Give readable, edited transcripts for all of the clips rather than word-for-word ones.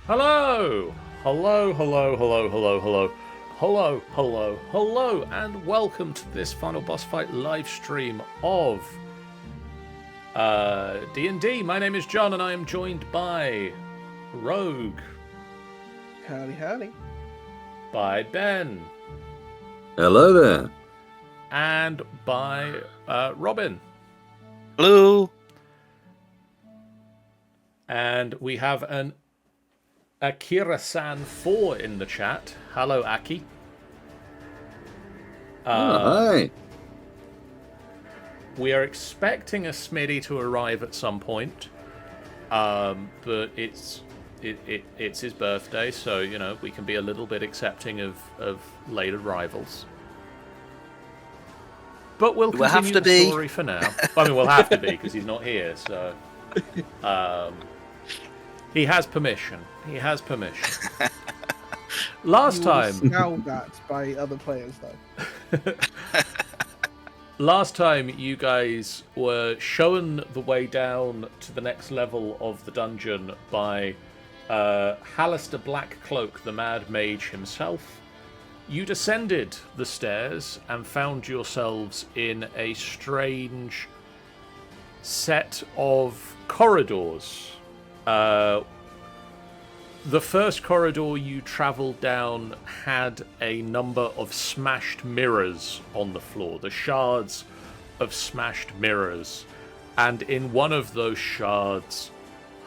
Hello! Hello, hello, hello, hello, hello. Hello, hello, hello, and welcome to this final boss fight live stream of D&D. My name is John, and I am joined by Rogue, Howdy, howdy. by Ben, Hello there. and by Robin. Hello. And we have an Akira-san 4 in the chat. Hello, Aki. Hi. We are expecting a Smitty to arrive at some point, but it's his birthday, so you know we can be a little bit accepting of late arrivals. But we'll continue the story for now. I mean, we'll have to be because he's not here. So he has permission. He has permission. Last time, Scowled at by other players, though. Last time you guys were shown the way down to the next level of the dungeon by Hallister Blackcloak, the Mad Mage himself. You descended the stairs and found yourselves in a strange set of corridors. The first corridor you travelled down had a number of smashed mirrors on the floor, the shards of smashed mirrors. And in one of those shards,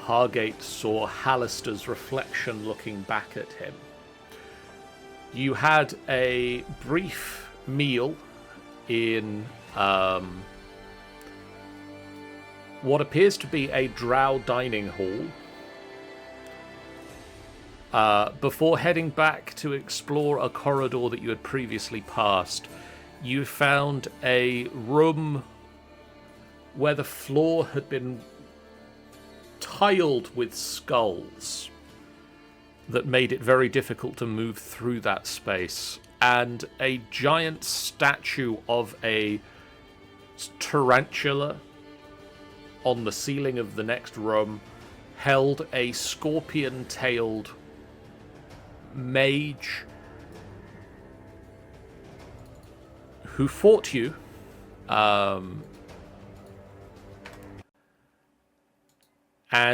Hargate saw Hallister's reflection looking back at him. You had a brief meal in what appears to be a drow dining hall, before heading back to explore a corridor that you had previously passed. You found a room where the floor had been tiled with skulls that made it very difficult to move through that space, and a giant statue of a tarantula on the ceiling of the next room held a scorpion-tailed mage who fought you, and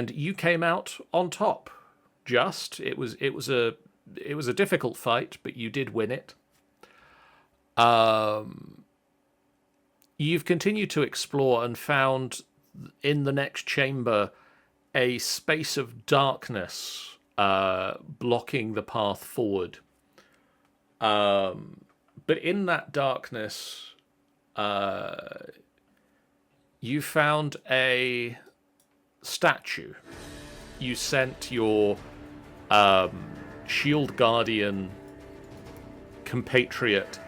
you came out on top. It was a difficult fight, but you did win it. You've continued to explore and found in the next chamber a space of darkness blocking the path forward. But in that darkness, you found a statue. You sent your shield guardian compatriot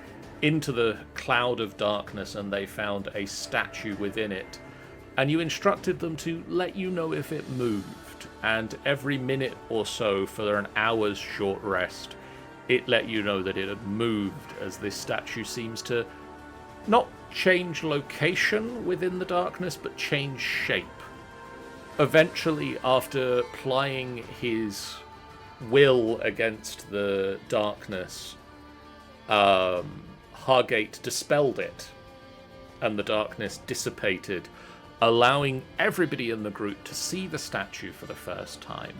into the cloud of darkness, and they found a statue within it. And you instructed them to let you know if it moved. And every minute or so, for an hour's short rest, it let you know that it had moved, as this statue seems to not change location within the darkness, but change shape. Eventually, after plying his will against the darkness, Hargate dispelled it, and the darkness dissipated, allowing everybody in the group to see the statue for the first time.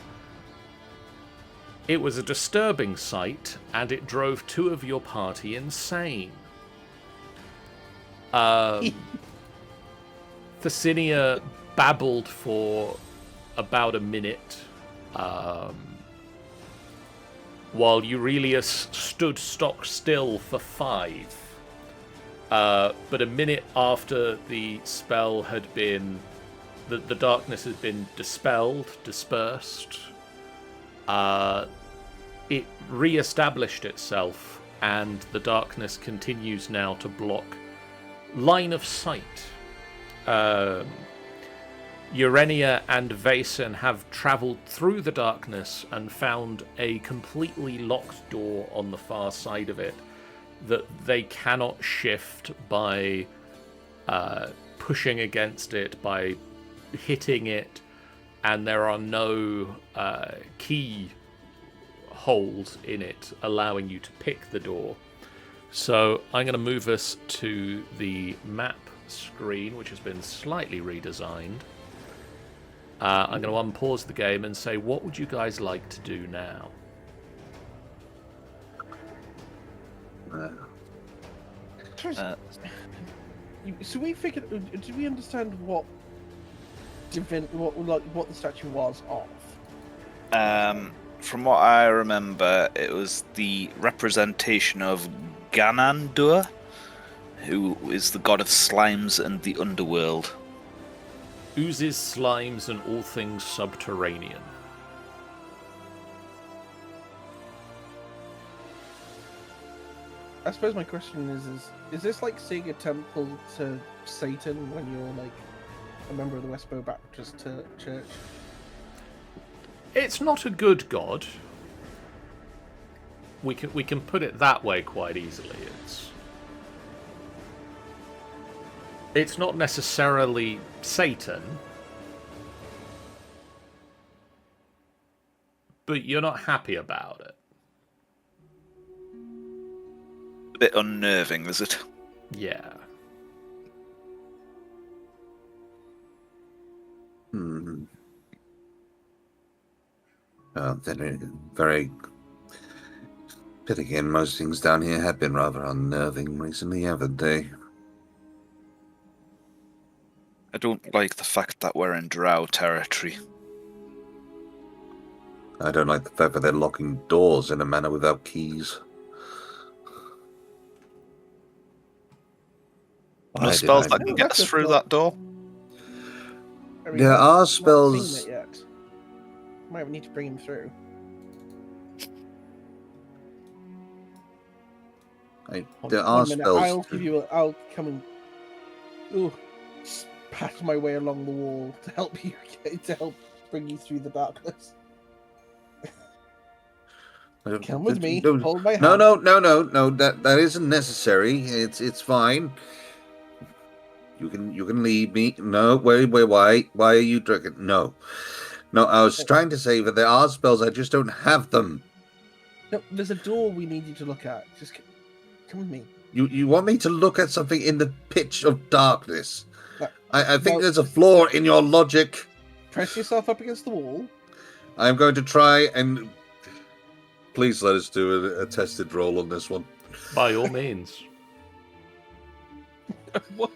It was a disturbing sight, and it drove two of your party insane. Thesinia babbled for about a minute, while Aurelius stood stock still for 5. But a minute after the spell had been... The darkness had been dispersed, it re-established itself, and the darkness continues now to block line of sight. Urenia and Vason have travelled through the darkness and found a completely locked door on the far side of it that they cannot shift by pushing against it, by hitting it, and there are no key holes in it, allowing you to pick the door. So I'm going to move us to the map screen, which has been slightly redesigned. I'm going to unpause the game and say, what would you guys like to do now? So we figured. Did we understand what what the statue was of? From what I remember, it was the representation of Ganandur, who is the god of slimes and the underworld. Oozes, slimes, and all things subterranean. I suppose my question is this like saying a temple to Satan when you're like a member of the Westboro Baptist Church? It's not a good god. We can put it that way quite easily. It's not necessarily Satan, but you're not happy about it. A bit unnerving, is it? Yeah. Then very. But again, most things down here have been rather unnerving recently, haven't they? I don't like the fact that we're in drow territory. I don't like the fact that they're locking doors in a manner without keys. No Why spells did I that can do get us through that door? I mean, There I've are not spells- seen it yet. Might need to bring him through. There One are minute, spells. I'll come and pat my way along the wall to help bring you through the darkness. Come with me. No, Hold my hand. no. That isn't necessary. It's fine. You can leave me. No, wait. Why are you drinking? No. I was trying to say that there are spells. I just don't have them. No, there's a door we need you to look at. Just come with me. You want me to look at something in the pitch of darkness? No. I think No. there's a flaw in your logic. Press yourself up against the wall. I'm going to try and... Please let us do a tested roll on this one. By all means. What?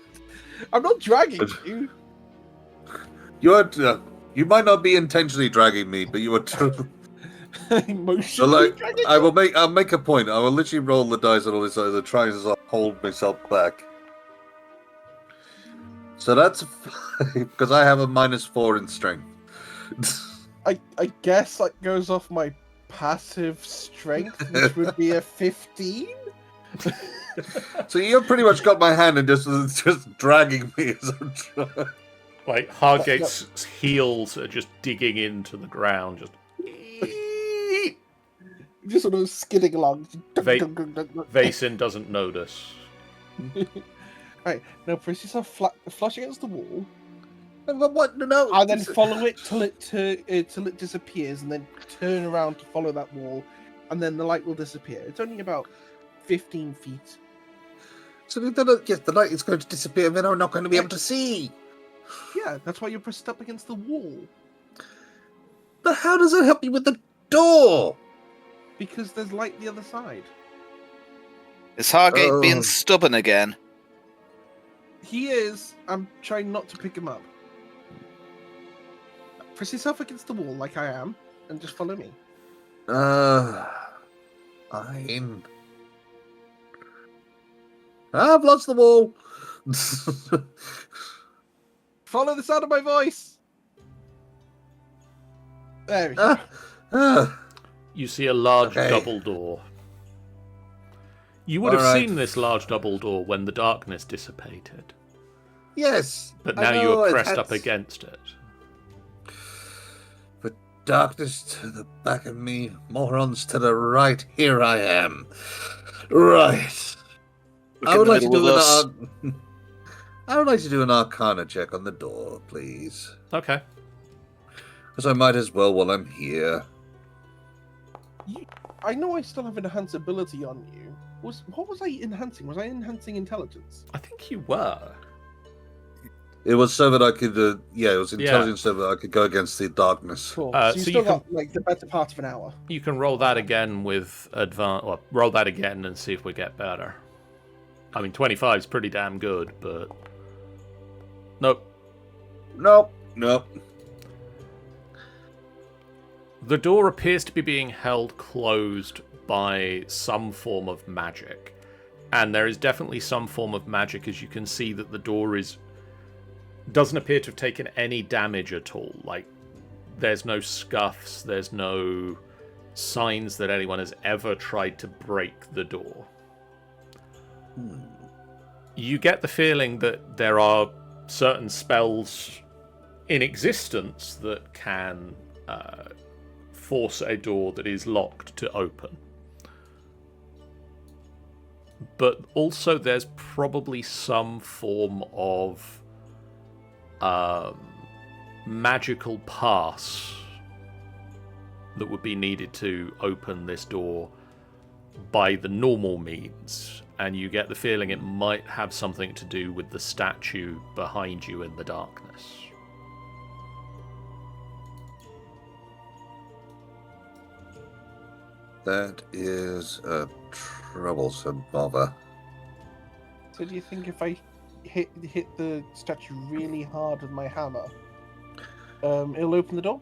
I'm not dragging you. You might not be intentionally dragging me, but you are... Emotionally dragging you? I'll make a point. I will literally roll the dice and all this other trying to hold myself back. So that's because I have a -4 in strength. I guess that goes off my passive strength, which would be a 15. So you've pretty much got my hand and just dragging me as I'm trying. Like, Hargate's heels are just digging into the ground, Just sort of skidding along. Vaesen doesn't notice. Right, now press yourself flush against the wall, What? No. and then follow it till it disappears, and then turn around to follow that wall, and then the light will disappear. It's only about 15 feet. So yes, the light is going to disappear, and then I'm not going to be able to see. Yeah, that's why you're pressed up against the wall. But how does it help you with the door? Because there's light the other side. Is Hargate Oh. being stubborn again? He is. I'm trying not to pick him up. Press yourself against the wall like I am, and just follow me. Fine. I've lost the wall. Follow the sound of my voice. There we go. You see a large Okay. double door. You would have Alright. seen this large double door when the darkness dissipated, Yes. but I now you know, are it pressed has- up against it. But darkness to the back of me, morons to the right. Here I am. Right. Look I in would the like to middle do with us. I would like to do an Arcana check on the door, please. Okay. Because I might as well while I'm here. I know I still have enhance ability on you. What was I enhancing? Was I enhancing intelligence? I think you were. It was so that I could, it was intelligence so that I could go against the darkness. Cool. So So you you still can- got like the better part of an hour. You can roll that again with advance. Well, roll that again and see if we get better. I mean, 25 is pretty damn good, but nope. Nope. The door appears to be being held closed by some form of magic. And there is definitely some form of magic, as you can see that the door doesn't appear to have taken any damage at all. Like, there's no scuffs, there's no signs that anyone has ever tried to break the door. You get the feeling that there are certain spells in existence that can force a door that is locked to open. But also there's probably some form of magical pass that would be needed to open this door by the normal means. And you get the feeling it might have something to do with the statue behind you in the darkness. That is a troublesome bother. So do you think if I hit the statue really hard with my hammer, it'll open the door?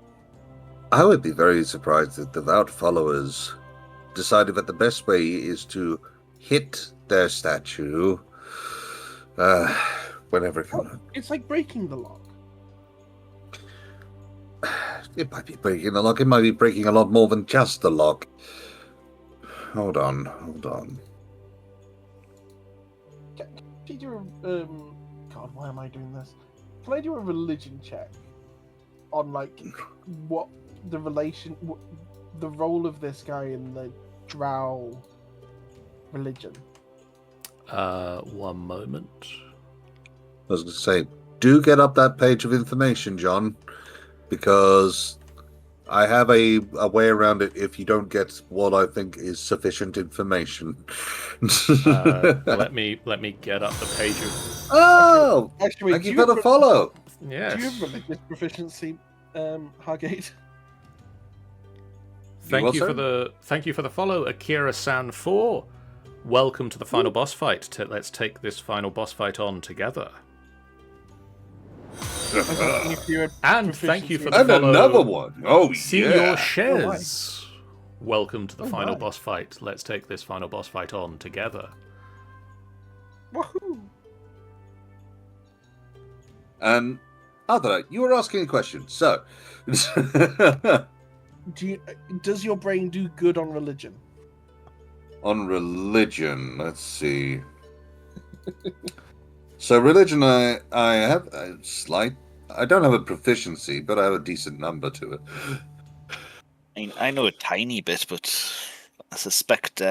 I would be very surprised if devout followers decided that the best way is to hit their statue whenever it comes. It's like breaking the lock. It might be breaking the lock. It might be breaking a lot more than just the lock. Hold on. Can you do a God, why am I doing this? Can I do a religion check on like what the role of this guy in the drow religion? 1 moment. I was going to say, do get up that page of information, John, because I have a way around it if you don't get what I think is sufficient information. Let me get up the page of... Oh! Actually, Thank you for the follow. Yes. Do you have religious proficiency, Hargate? Thank you for the follow, Akira-san 4. Welcome to the final boss fight. Let's take this final boss fight on together. And thank you for the And follow, another one. Oh, Senior yeah. Shez. Welcome to the final my. boss fight. Let's take this final boss fight on together. Woohoo! And Adra, you were asking a question. So, Does your brain do good on religion? on religion, let's see. So religion, I have a slight. I don't have a proficiency, but I have a decent number to it. I mean, I know a tiny bit, but I suspect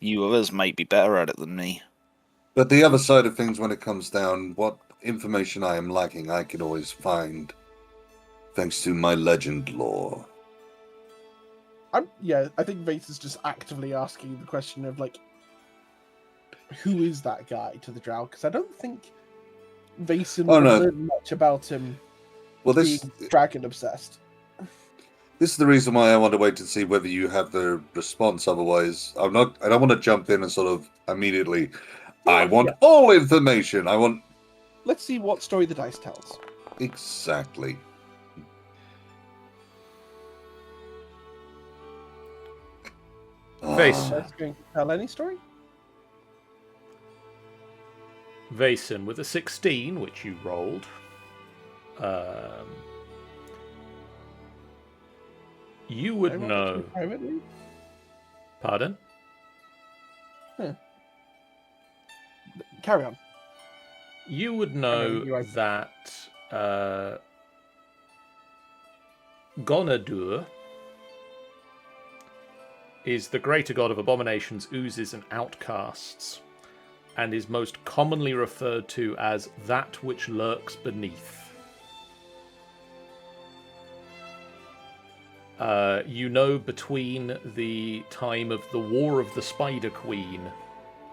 you others might be better at it than me. But the other side of things, when it comes down, what information I am lacking, I can always find, thanks to my legend lore. I think Vace is just actively asking the question of like, who is that guy to the drow? Because I don't think Vason would have learned much about him. Well, being dragon obsessed. This is the reason why I want to wait to see whether you have the response. Otherwise, I don't want to jump in and sort of immediately. I want all information. I want. Let's see what story the dice tells. Exactly. Face. That's going to tell any story? Vason with a 16, which you rolled. You would know. Privately? Pardon? Carry on. You would know that Gonadur is the greater god of abominations, oozes, and outcasts, and is most commonly referred to as that which lurks beneath. You know, between the time of the War of the Spider Queen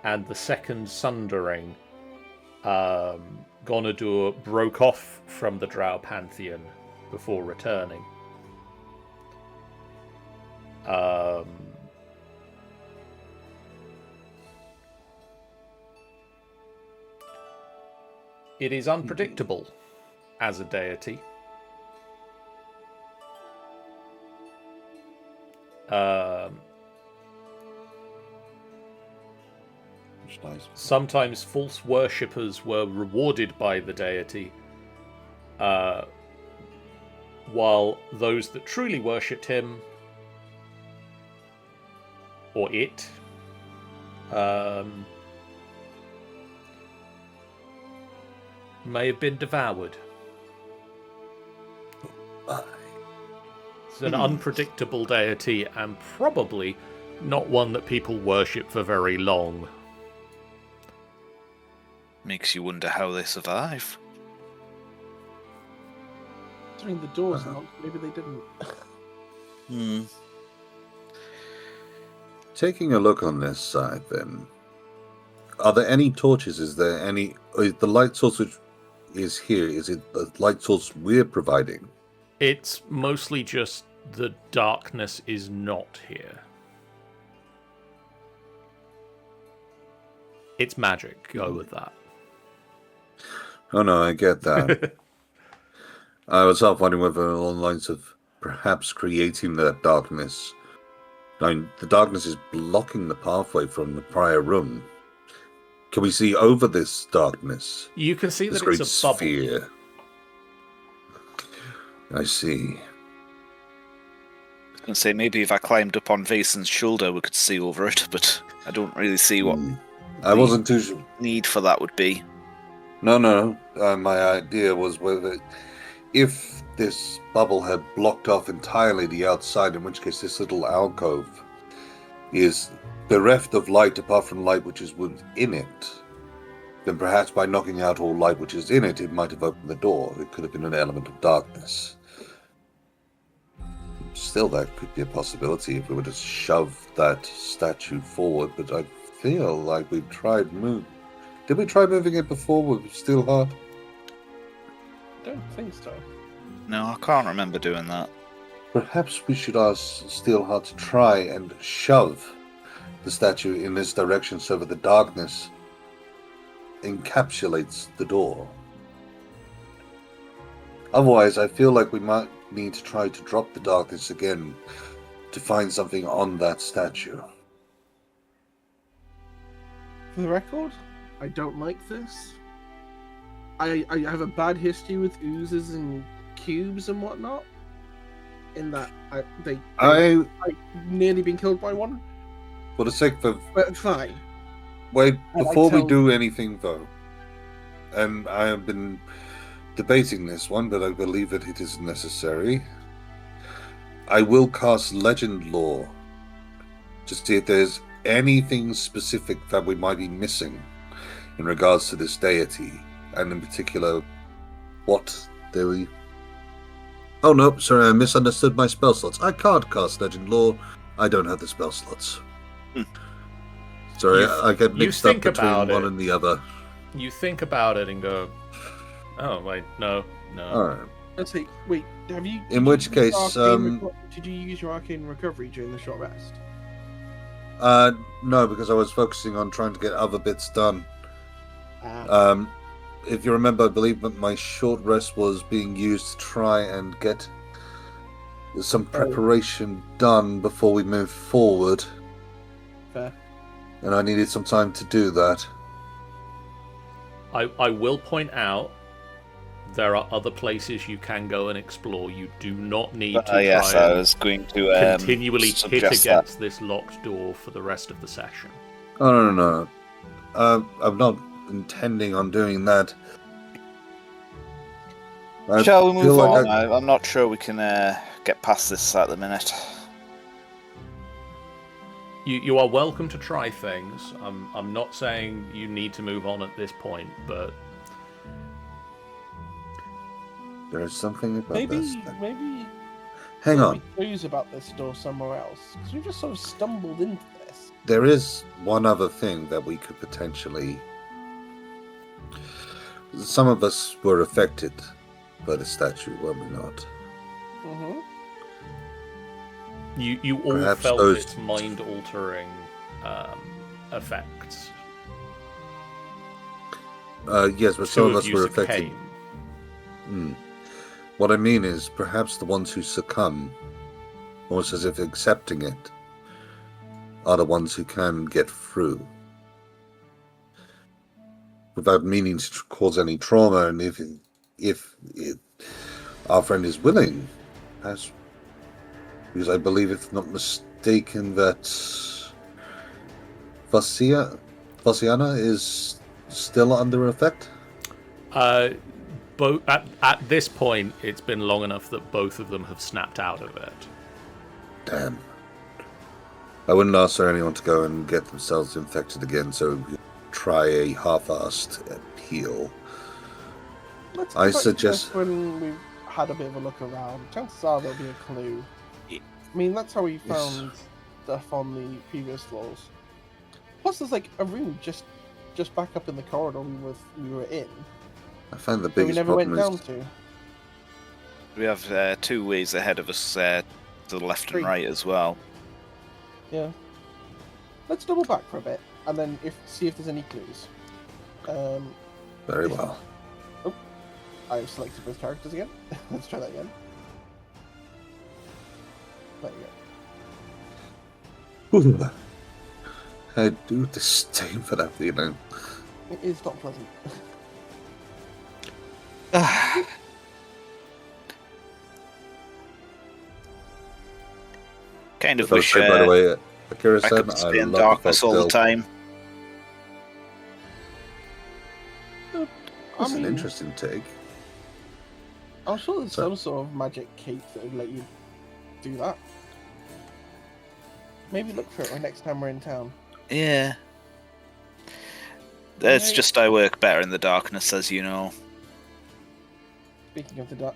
and the Second Sundering, Gonadur broke off from the Drow Pantheon before returning. It is unpredictable as a deity. Nice. Sometimes false worshippers were rewarded by the deity, while those that truly worshipped him, or it, may have been devoured. It's an unpredictable deity, and probably not one that people worship for very long. Makes you wonder how they survive. During the doors out, maybe they didn't. Taking a look on this side, then, are there any torches? Is there any? Is the light source which is here? Is it the light source we're providing? It's mostly just the darkness is not here. It's magic. Go with that. Oh no, I get that. I was half wondering whether along the lines of perhaps creating that darkness. I mean, the darkness is blocking the pathway from the prior room. Can we see over this darkness? You can see This that great it's a bubble. sphere. I see. I was going to say, maybe if I climbed up on Vason's shoulder, we could see over it, but I don't really see what I wasn't too sure. need for that would be. No. My idea was whether if this bubble had blocked off entirely the outside, in which case this little alcove is bereft of light apart from light which is within it, then perhaps by knocking out all light which is in it, it might have opened the door. It could have been an element of darkness. Still, that could be a possibility if we were to shove that statue forward, but I feel like we've tried moving. Did we try moving it before with Steelheart? Don't think so. No, I can't remember doing that. Perhaps we should ask Steelheart to try and shove the statue in this direction so that the darkness encapsulates the door. Otherwise, I feel like we might need to try to drop the darkness again to find something on that statue. For the record, I don't like this. I have a bad history with oozes and cubes and whatnot. In that I nearly been killed by one. For the sake of... But fine. Wait, before we tell- do anything though, and I have been debating this one, but I believe that it is necessary, I will cast Legend Lore to see if there's anything specific that we might be missing in regards to this deity, and in particular, what they... Oh no, sorry, I misunderstood my spell slots. I can't cast Legend Lore. I don't have the spell slots. Sorry, I get mixed up between one and the other. You think about it and go, oh, wait, no. Alright. Let's see. Wait, have you? In which case, did you use your arcane recovery during the short rest? No, because I was focusing on trying to get other bits done. If you remember, I believe that my short rest was being used to try and get some preparation done before we move forward. Fair. And I needed some time to do that. I will point out there are other places you can go and explore. You do not need to Yes, try I and was going to continually hit suggest against this locked door for the rest of the session. Oh, no. I'm not intending on doing that. Shall we move on? Like I'm not sure we can get past this at the minute. You are welcome to try things. I'm not saying you need to move on at this point, but There's something about Maybe, this. maybe. Hang Will on. there be clues about this door somewhere else? Because we just sort of stumbled into this. There is one other thing that we could potentially... Some of us were affected by the statue, were we not? Mm-hmm. You all Perhaps felt those- its mind-altering effects. Yes, but Two some of of us you were affected. succumbed. What I mean is, perhaps the ones who succumb, almost as if accepting it, are the ones who can get through. Without meaning to cause any trauma, and if our friend is willing, because I believe, if not mistaken, that Vassiana is still under effect? At this point, it's been long enough that both of them have snapped out of it. Damn. I wouldn't ask for anyone to go and get themselves infected again, so we could try a half-assed appeal. Let's I come back to suggest- this when we've had a bit of a look around. Chances are there'll be a clue. Yeah. I mean, that's how we found stuff on the previous floors. Plus, there's like a room just back up in the corridor we were in I find the that we biggest never went problem down is... to. We have 2 ways ahead of us, to the left Three. and right as well. Yeah. Let's double back for a bit and then see if there's any clues. Very well. I've selected both characters again. Let's try that again. There you go. I do disdain for that feeling. It is not pleasant. Kind of By wish the way, I Akira-san, could stay in love darkness the all the folk time. That's I an mean, interesting take. I'm sure there's So- some sort of magic cape that would let you do that. Maybe look for it when next time we're in town. Yeah. It's Right. just I work better in the darkness, as you know. Speaking of the dark,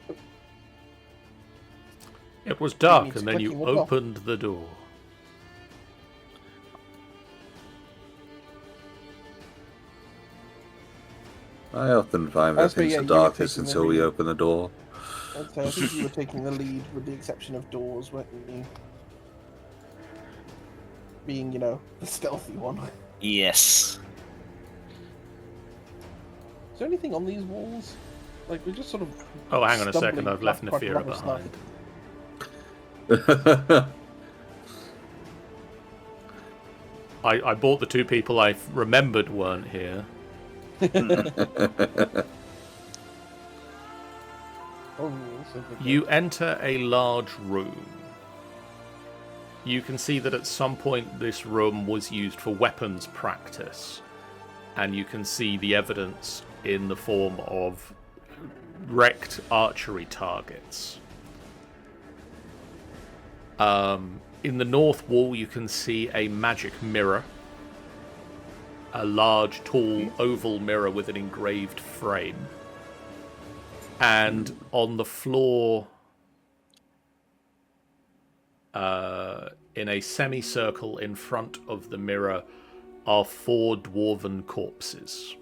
It was dark, means and then you clicking the door. opened the door. I often find that That's where, things yeah, are you were darkest taking the until we lead. open the door. I'd say I think you were taking the lead with the exception of doors, weren't you? Being, the stealthy one. Yes. Is there anything on these walls? Like, we're just sort of... Oh, hang on a second, stumbling I've left past quite a Nefira lot of stuff. behind. I bought the 2 people I remembered weren't here. Oh, so good. You enter a large room. You can see that at some point this room was used for weapons practice, and you can see the evidence in the form of wrecked archery targets. In the north wall you can see a magic mirror, a large, tall, oval mirror with an engraved frame. And on the floor, in a semicircle in front of the mirror, are 4 dwarven corpses.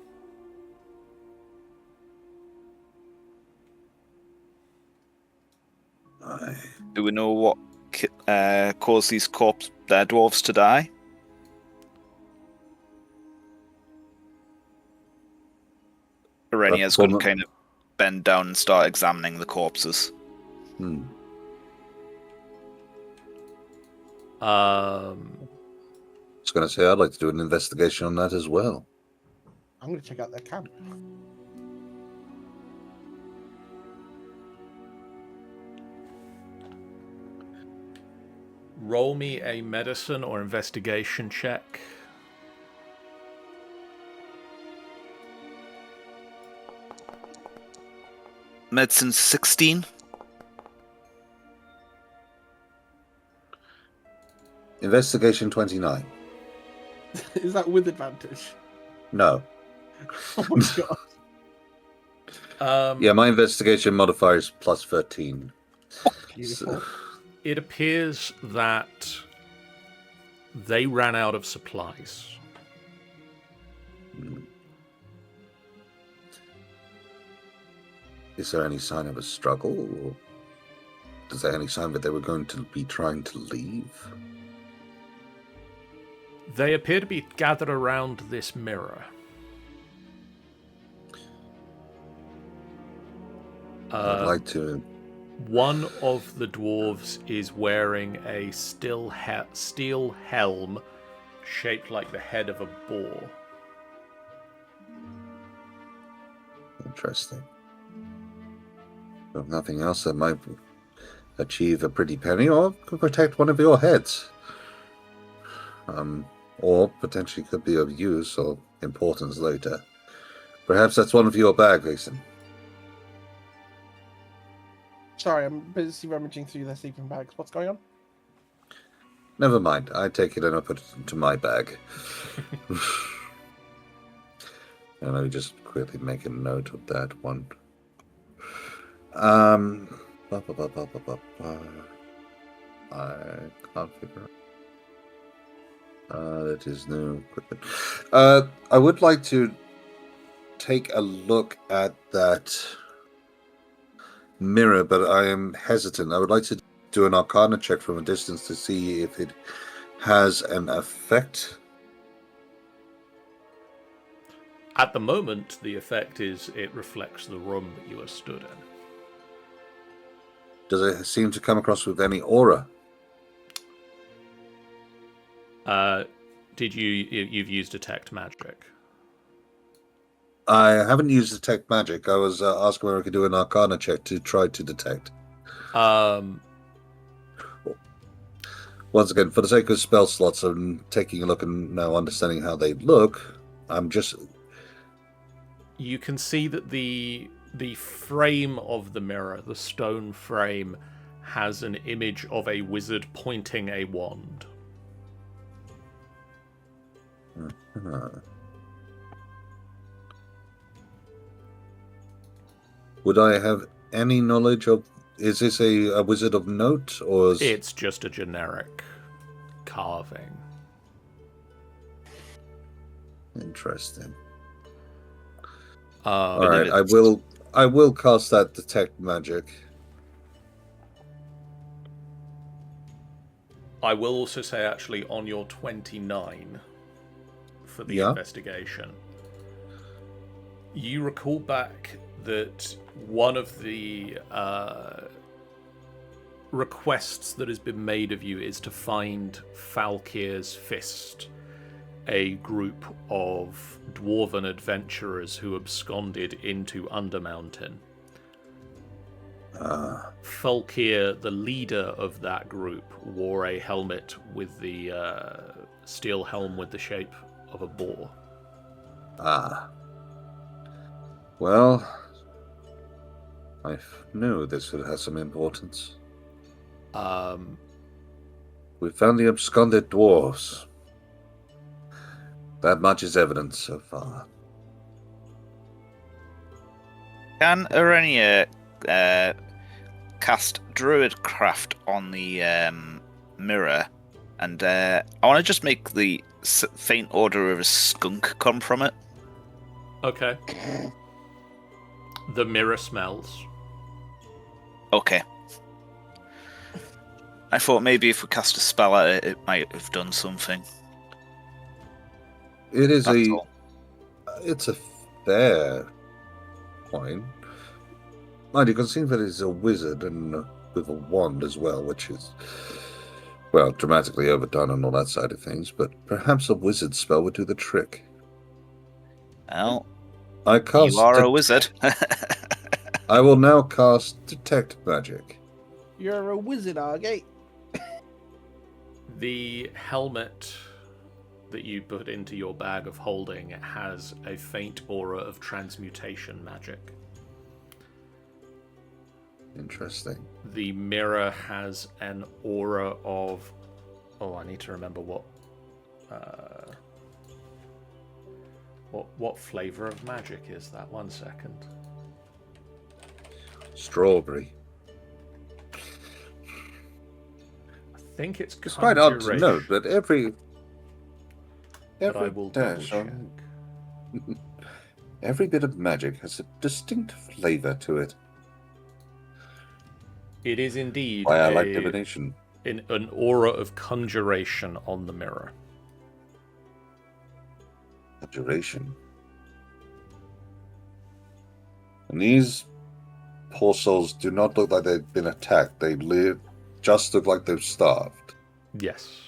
Do we know what caused these dwarves to die? Irenia's going to kind of bend down and start examining the corpses. I was going to say, I'd like to do an investigation on that as well. I'm going to check out their camp. Roll me a medicine or investigation check. Medicine 16. Investigation 29. Is that with advantage? No. Oh my god. Yeah, my investigation modifier is plus 13. Beautiful. It appears that they ran out of supplies. Is there any sign of a struggle? Or is there any sign that they were going to be trying to leave? They appear to be gathered around this mirror. I'd like to... One of the dwarves is wearing a steel helm shaped like the head of a boar. Interesting. If nothing else, that might achieve a pretty penny, or could protect one of your heads. Or potentially could be of use or importance later. Perhaps that's one of your bag, Mason. Sorry, I'm busy rummaging through their sleeping bags. What's going on? Never mind. I take it and I put it into my bag. And let me just quickly make a note of that one. I can't figure out. That is new equipment. I would like to take a look at that mirror, but I am hesitant. I would like to do an Arcana check from a distance to see if it has an effect. At the moment, the effect is it reflects the room that you are stood in. Does it seem to come across with any aura? You've used detect magic? I haven't used detect magic. I was asking whether I could do an Arcana check to try to detect. Once again, for the sake of spell slots and taking a look and now understanding how they look, I'm just... You can see that the frame of the mirror, the stone frame, has an image of a wizard pointing a wand. Would I have any knowledge of... Is this a wizard of note, or... It's just a generic carving. Interesting. All right, I will cast that detect magic. I will also say, actually, on your 29 for the investigation, you recall back that one of the requests that has been made of you is to find Falkir's Fist, a group of dwarven adventurers who absconded into Undermountain. Falkir, the leader of that group, wore a helmet with the steel helm with the shape of a boar. Well, I knew this would have some importance. We found the absconded dwarves. That much is evidence so far. Can Arenia cast Druidcraft on the mirror? And I want to just make the faint odor of a skunk come from it. Okay. The mirror smells. Okay. I thought maybe if we cast a spell at it, it might have done something. It is That's all. It's a fair point. Mind you can see that it's a wizard and with a wand as well, which is, well, dramatically overdone on all that side of things, but perhaps a wizard spell would do the trick. Well, You are a wizard. I will now cast Detect Magic. You're a wizard, Argate. The helmet that you put into your bag of holding has a faint aura of transmutation magic. Interesting. The mirror has an aura of... Oh, I need to remember what flavor of magic is that? 1 second. Strawberry. think it's It's quite odd to note, conjuration, but every but I will double dash check. every bit of magic has a distinct flavor to it. It is indeed Why I like divination. an aura of conjuration on the mirror. Conjuration. And these poor souls do not look like they've been attacked. They just look like they've starved. Yes.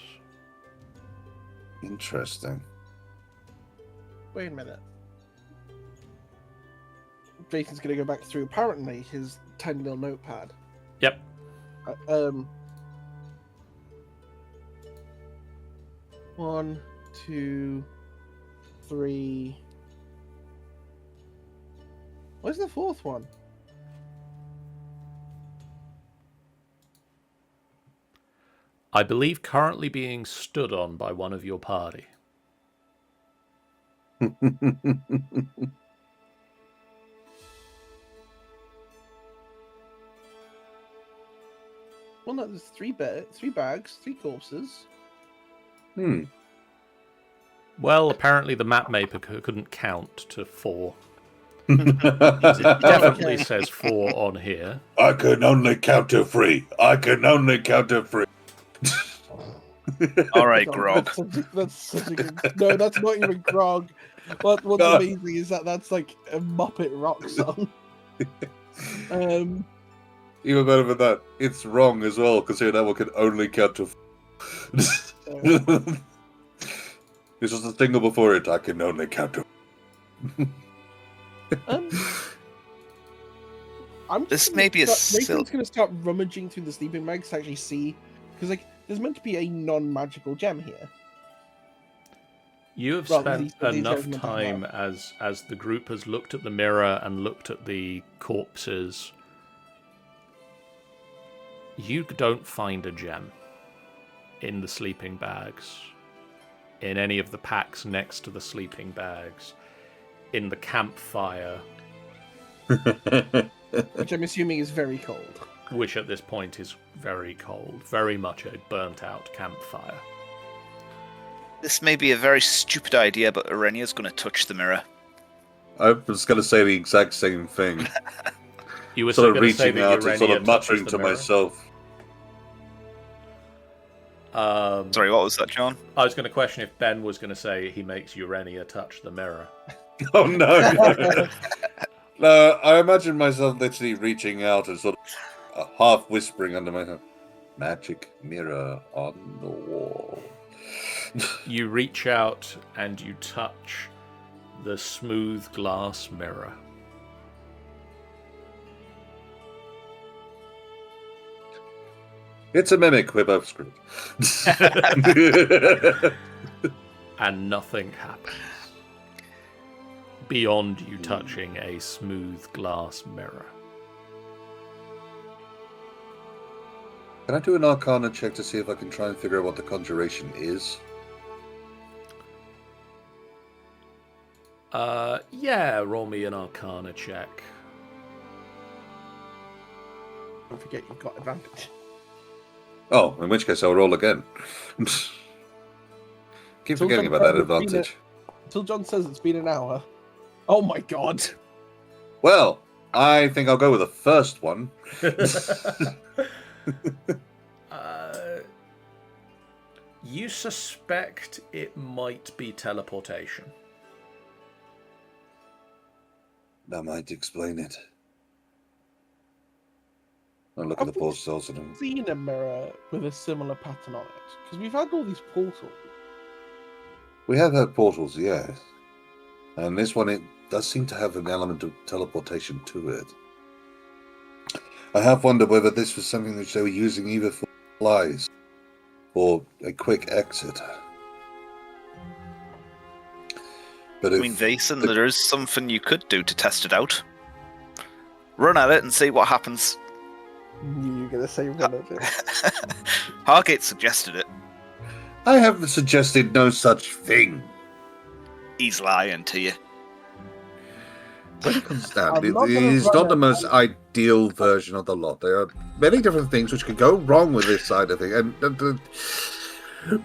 Interesting. Wait a minute. Jason's going to go back through, apparently, his tiny little notepad. Yep. 1, 2, 3. Where's the fourth one? I believe currently being stood on by one of your party. Well, no, there's three bags, 3 corpses. Well, apparently the map maker couldn't count to 4. It definitely says 4 on here. I can only count to 3. I can only count to 3. All right, God, Grog. That's such a good... No, that's not even Grog. What's No. amazing is that's like a Muppet rock song. Even better than that, it's wrong as well, because here that one can only count to 4. This was the single before it. I can only count to. This may be a Nathan's going to start rummaging through the sleeping bags to actually see, because like there's meant to be a non-magical gem here. You have Well, spent these enough guys time as the group has looked at the mirror and looked at the corpses. You don't find a gem in the sleeping bags, in any of the packs next to the sleeping bags, in the campfire, Which I'm assuming is very cold. which at this point is very cold, very much a burnt-out campfire. This may be a very stupid idea, but Arenia's going to touch the mirror. I was going to say the exact same thing. You were Sort of going to say reaching that out and sort Urania of muttering touches to the mirror? myself. Sorry, what was that, John? I was going to question if Ben was going to say he makes Urania touch the mirror. Oh no! No, I imagine myself literally reaching out and sort of half whispering under my hand, "Magic mirror on the wall." You reach out and you touch the smooth glass mirror. It's a mimic. We're both screwed. And nothing happens. Beyond you touching a smooth glass mirror. Can I do an Arcana check to see if I can try and figure out what the conjuration is? Yeah, roll me an Arcana check. Don't forget you've got advantage. Oh, in which case I'll roll again. Keep forgetting about that advantage. Until John says it's been an hour. Oh my god. Well, I think I'll go with the first one. You suspect it might be teleportation. That might explain it. I'll look at the poor souls and Seen a mirror with a similar pattern on it? Because we've had all these portals. we have had portals, yes. And this one, it does seem to have an element of teleportation to it. I have wondered whether this was something which they were using either for flies or a quick exit. But I mean, Vason, there is something you could do to test it out. Run at it and see what happens. You're going to say run at it. Hargate suggested it. I have suggested no such thing. He's lying to you. when it comes down, I'm not gonna it's run not the it. most ideal version of the lot. There are many different things which could go wrong with this side of it, and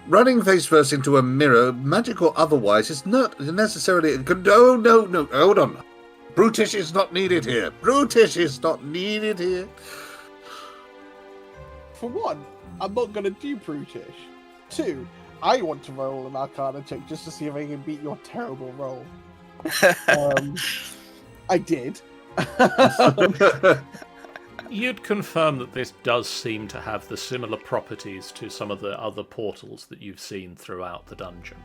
running face first into a mirror, magic or otherwise, is not necessarily. No, hold on. Brutish is not needed here. Brutish is not needed here. For one, I'm not gonna do brutish. Two, I want to roll an Arcana check just to see if I can beat your terrible roll. I did. You'd confirm that this does seem to have the similar properties to some of the other portals that you've seen throughout the dungeon.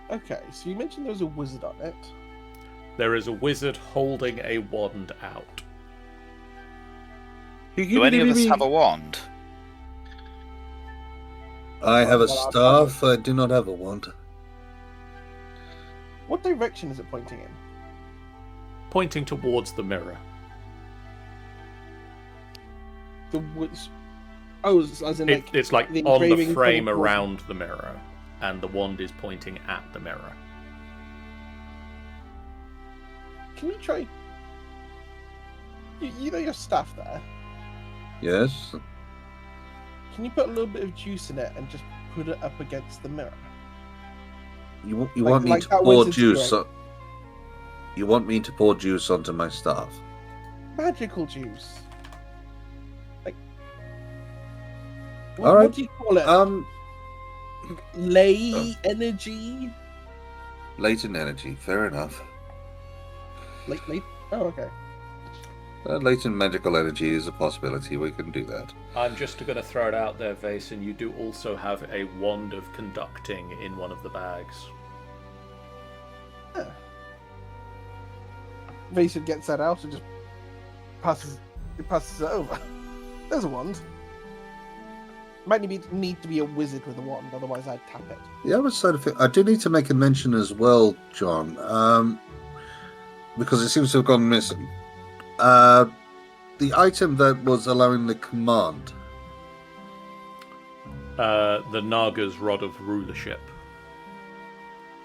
Okay, so you mentioned there was a wizard on it. There is a wizard holding a wand out. Do any of us have a wand? I have a staff. I do not have a wand. What direction is it pointing in? Pointing towards the mirror. The woods. Oh, as in It's like the on the engraving frame kind of around the mirror, and the wand is pointing at the mirror. Can you try? You know your staff there. Yes. Can you put a little bit of juice in it and just put it up against the mirror? You Like- want me like to that pour wizard's juice? drink. You want me to pour juice onto my staff? Magical juice. Like. All right. What do you call it? Lay energy. Latent energy. Fair enough. Late. Oh, okay. Latent magical energy is a possibility. We can do that. I'm just going to throw it out there, Vase, and you do also have a wand of conducting in one of the bags. Vason gets that out and just passes it over. There's a wand. Might need to be a wizard with a wand, otherwise I'd tap it. The other side of it, I do need to make a mention as well, John, because it seems to have gone missing. The item that was allowing the command. The Naga's Rod of Rulership.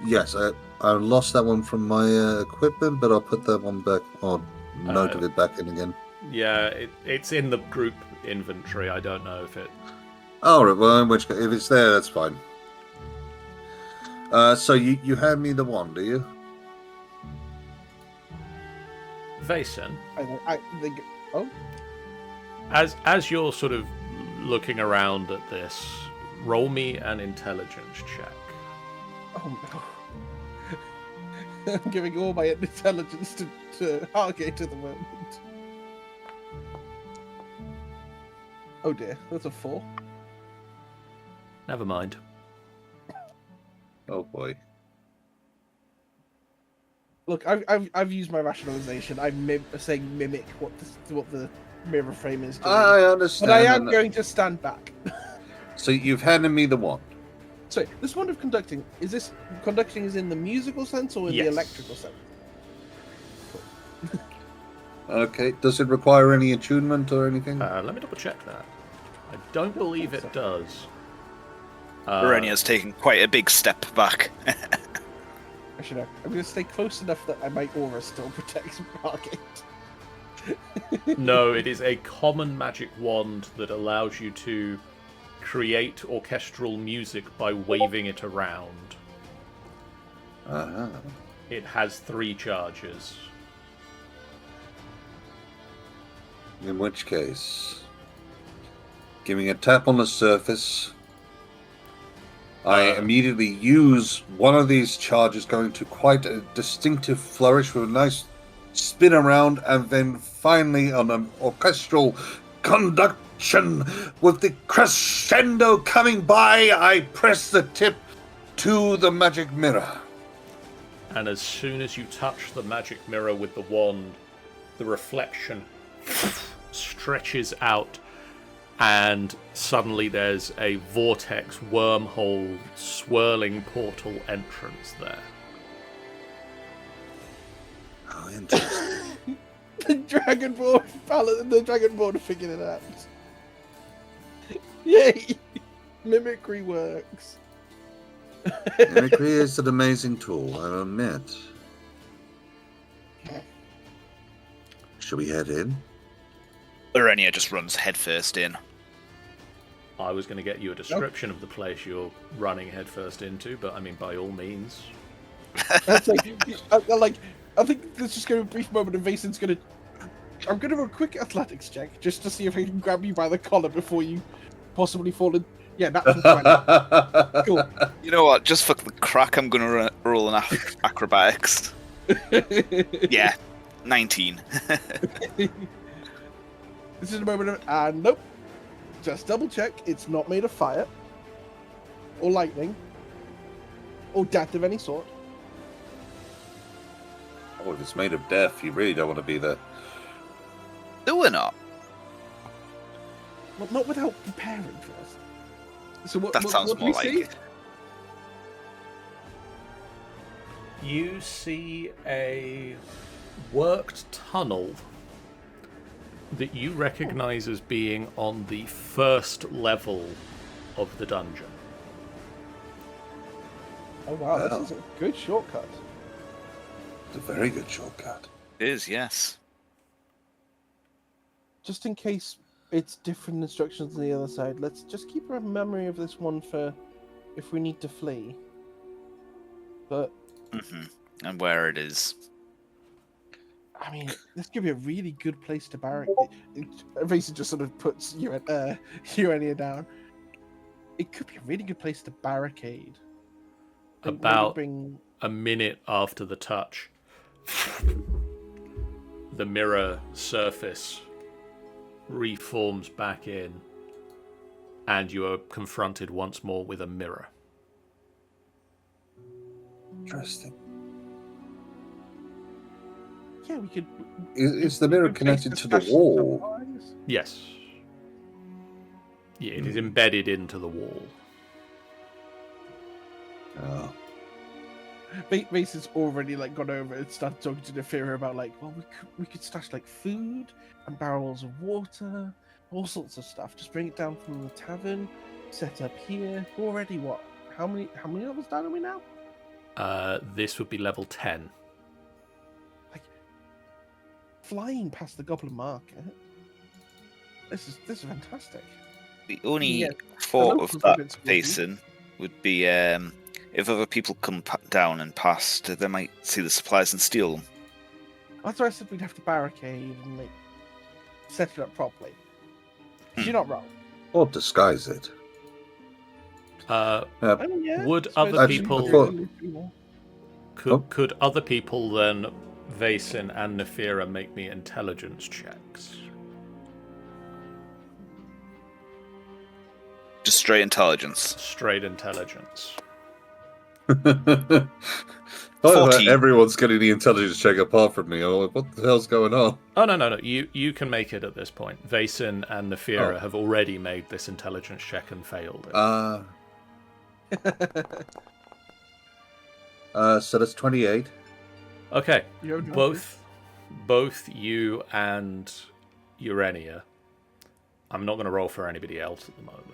Yes, I lost that one from my equipment, but I'll put that one back on. Note of it back in again. Yeah, it's in the group inventory. I don't know if it... Oh, right, well, in which case, if it's there, that's fine. So you hand me the wand, do you? Vason, I think. Oh, as you're sort of looking around at this, roll me an intelligence check. oh no! I'm giving all my intelligence to Hargate at the moment. Oh dear, that's a 4. Never mind. Oh boy. Look, I've used my rationalization. I'm saying mimic what the mirror frame is doing. I understand. But I am going to stand back. So you've handed me the wand. Sorry, this one of conducting, conducting is in the musical sense or in Yes. the electrical sense? Okay. Does it require any attunement or anything? Let me double check that. I don't believe it does. Verenia's taken quite a big step back. Actually, no. I'm going to stay close enough that my aura still protects Hargate. No, it is a common magic wand that allows you to create orchestral music by waving it around. Uh-huh. It has 3 charges. In which case, giving a tap on the surface, I immediately use one of these charges, going to quite a distinctive flourish with a nice spin around, and then finally on an orchestral conduction with the crescendo coming by, I press the tip to the magic mirror. And as soon as you touch the magic mirror with the wand, the reflection stretches out, and suddenly there's a vortex, wormhole, swirling portal entrance there. Oh, interesting. The Dragonborn figured it out. Yay! Mimicry works. Mimicry is an amazing tool, I admit. Should we head in? Irenia just runs headfirst in. I was going to get you a description of the place you're running headfirst into, but I mean, by all means. That's I think there's just going to be a brief moment, and Vason's going to. I'm going to do a quick athletics check just to see if I can grab you by the collar before you possibly fall in. Yeah, that's 20. Cool. You know what? Just for the crack, I'm going to roll an acrobatics. Yeah, 19. This is a moment of. Nope. Just double check. It's not made of fire, or lightning, or death of any sort. Oh, if it's made of death, you really don't want to be there. No, we're not. Well, not without preparing first. So what? That sounds what do more we like see? it. You see a worked tunnel that you recognize as being on the first level of the dungeon. Oh wow, Wow. this is a good shortcut. It's a very good shortcut. It is, yes. Just in case it's different instructions on the other side, let's just keep a memory of this one for if we need to flee. But And where it is. I mean, this could be a really good place to barrack. Vason just sort of puts Urania down. It could be a really good place to barricade. Like, maybe About bring... a minute after the touch, the mirror surface reforms back in, and you are confronted once more with a mirror. Interesting. Yeah, we could. Is the mirror we could place connected to the stash some wall? supplies. Yes. Yeah, it is embedded into the wall. Oh. Vason's already like gone over and started talking to Nefira about like, well, we could stash like food and barrels of water, all sorts of stuff. Just bring it down from the tavern, set up here. Already what? How many levels down are we now? This would be level 10. Flying past the Goblin Market. This is fantastic. The only Yeah, thought the of locals that wouldn't see it. basin would be if other people come down and past, they might see the supplies and steal them. That's why I said we'd have to barricade and like set it up properly. You're not wrong. Or disguise it. I mean, yeah, Would I suppose other we people- could do that. Could other people then, Vason and Nefira, make me intelligence checks? Just straight intelligence. Straight intelligence. Oh, 14. everyone's getting the intelligence check apart from me. I'm like, what the hell's going on? Oh, no. You can make it at this point. Vason and Nefira Oh. have already made this intelligence check and failed it. So that's 28. Okay. You're done. Both you and Urania. I'm not going to roll for anybody else at the moment.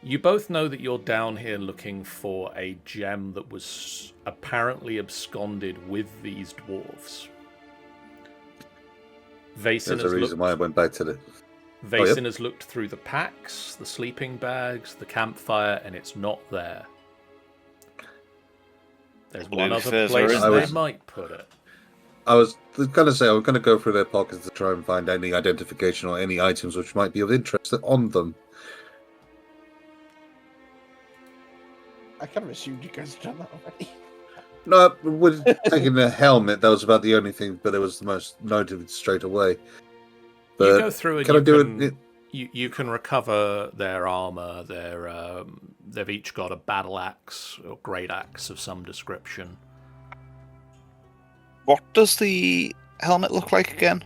You both know that you're down here looking for a gem that was apparently absconded with these dwarves. Vason There's a reason why I went back to the... Vason has looked through the packs, the sleeping bags, the campfire, and it's not there. There's one Look other further place in they there. might put it. I was going to say, I'm going to go through their pockets to try and find any identification or any items which might be of interest on them. I kind of assumed you guys had done that already. No, with taking the helmet, that was about the only thing, but it was the most noted straight away. But You go through and can you I do can, it? You can recover their armor. They've each got a battle axe or great axe of some description. What does the helmet look like again?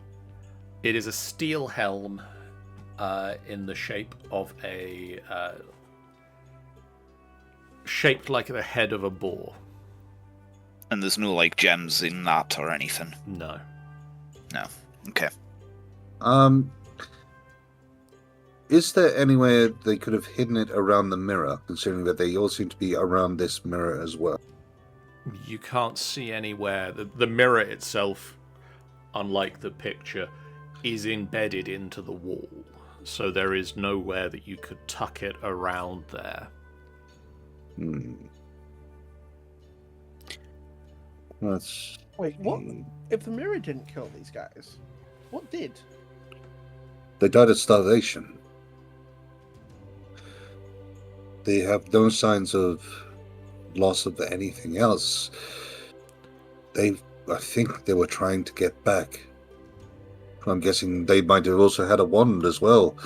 It is a steel helm in the shape of a shaped like the head of a boar. And there's no like gems in that or anything. No. Okay. Is there anywhere they could have hidden it around the mirror, considering that they all seem to be around this mirror as well? You can't see anywhere. The mirror itself, unlike the picture, is embedded into the wall. So there is nowhere that you could tuck it around there. That's... Wait, what? If the mirror didn't kill these guys, what did? They died of starvation. They have no signs of loss of anything else. I think they were trying to get back. I'm guessing they might have also had a wand as well.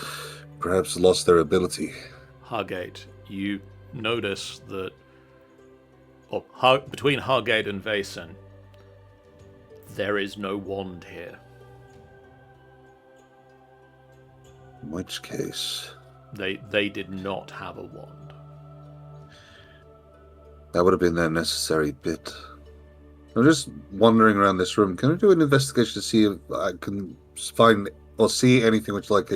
Perhaps lost their ability. Hargate, you notice that between Hargate and Vason, there is no wand here. In which case... They did not have a wand. That would have been their necessary bit. I'm just wandering around this room. Can I do an investigation to see if I can find or see anything which, like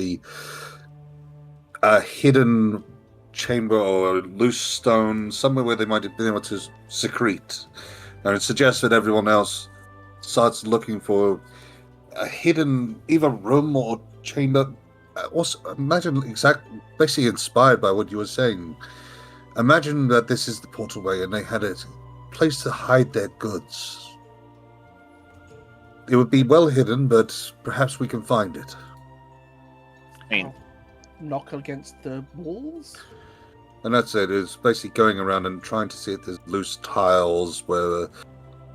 a hidden chamber or a loose stone, somewhere where they might have been able to secrete? And it suggests that everyone else starts looking for a hidden either room or chamber. Also, imagine basically inspired by what you were saying. Imagine that this is the portalway and they had a place to hide their goods. It would be well hidden, but perhaps we can find it. Knock against the walls? And that's it. It's basically going around and trying to see if there's loose tiles where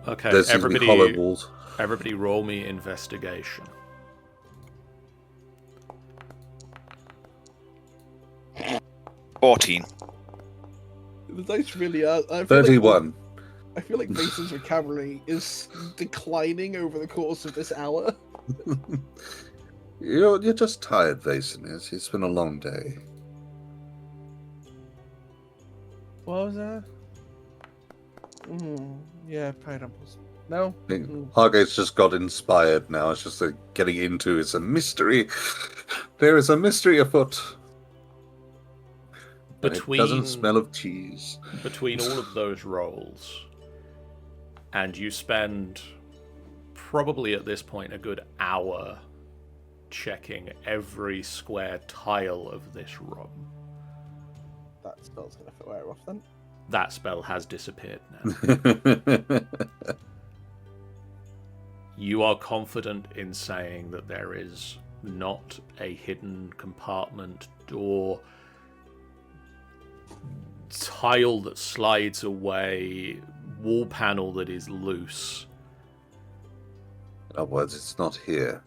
there's hollow walls. Everybody roll me investigation. 14. The dice really are. 31. I feel like Vason's vocabulary is declining over the course of this hour. You're just tired, Vason. It's been a long day. What was that? Yeah, pineapples. No? Hargate's just got inspired now. It's just getting into it's a mystery. There is a mystery afoot. And it doesn't smell of cheese. Between all of those rolls, and you spend probably at this point a good hour checking every square tile of this room. That spell's gonna wear off then. That spell has disappeared now. You are confident in saying that there is not a hidden compartment, door, tile that slides away, wall panel that is loose. In other words, it's not here.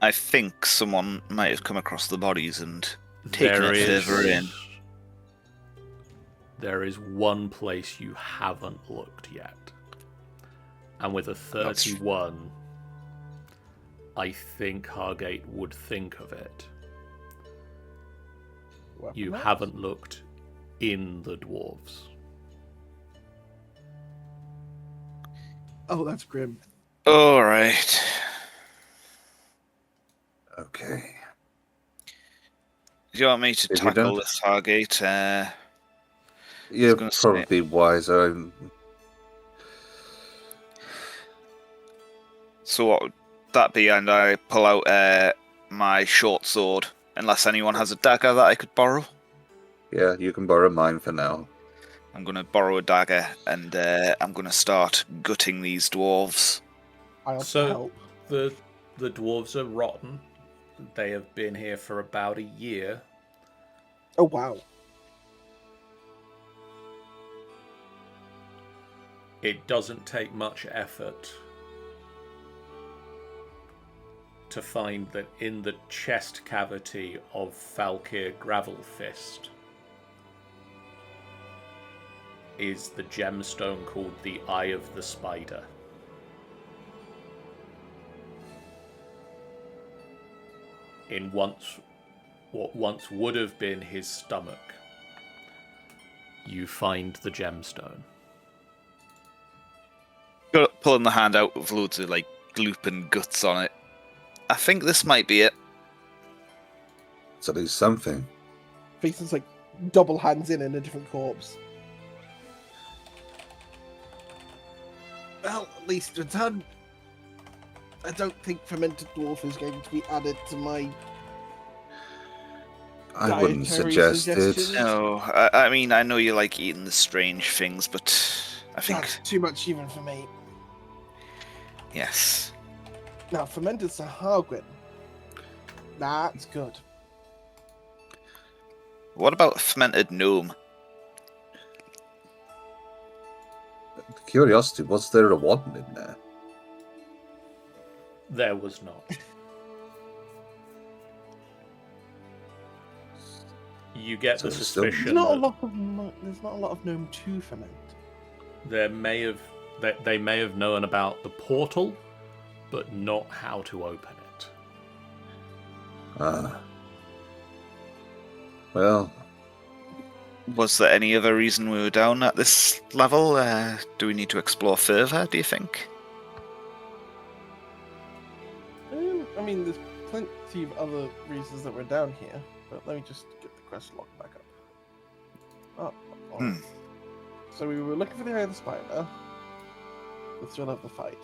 I think someone might have come across the bodies and taken it further in. There is one place you haven't looked yet. And with a 31, I think Hargate would think of it. You haven't looked in the dwarves. Oh, that's grim. All right. Okay. Do you want me to tackle this Hargate? Yeah, probably wiser. So what would that be? And I pull out my short sword, unless anyone has a dagger that I could borrow. Yeah, you can borrow mine for now. I'm going to borrow a dagger, and I'm going to start gutting these dwarves. I'll help. The dwarves are rotten. They have been here for about a year. Oh, wow. It doesn't take much effort to find that in the chest cavity of Falkir Gravelfist is the gemstone called the Eye of the Spider. In what once would have been his stomach, you find the gemstone. Pulling the hand out with loads of gloop and guts on it. I think this might be it. It's at least something. Jason's double hands in a different corpse. Well, at least we're done. I don't think fermented dwarf is going to be added to my I wouldn't dietary suggest it. suggestions. No, I mean, I know you like eating the strange things, but I think That's too much even for me. yes. Now, fermented Sahagrin. That's good. What about fermented gnome? Curiosity, was there a one in there? There was not. You get So the it's still- suspicion There's not a that lot of gnome to ferment. they may have known about the portal, but not how to open it. Ah. Well, Was there any other reason we were down at this level? Do we need to explore further, do you think? I mean, there's plenty of other reasons that we're down here, but let me just get the quest log back up. Oh. So we were looking for the Eye of the Spider. The thrill of the fight.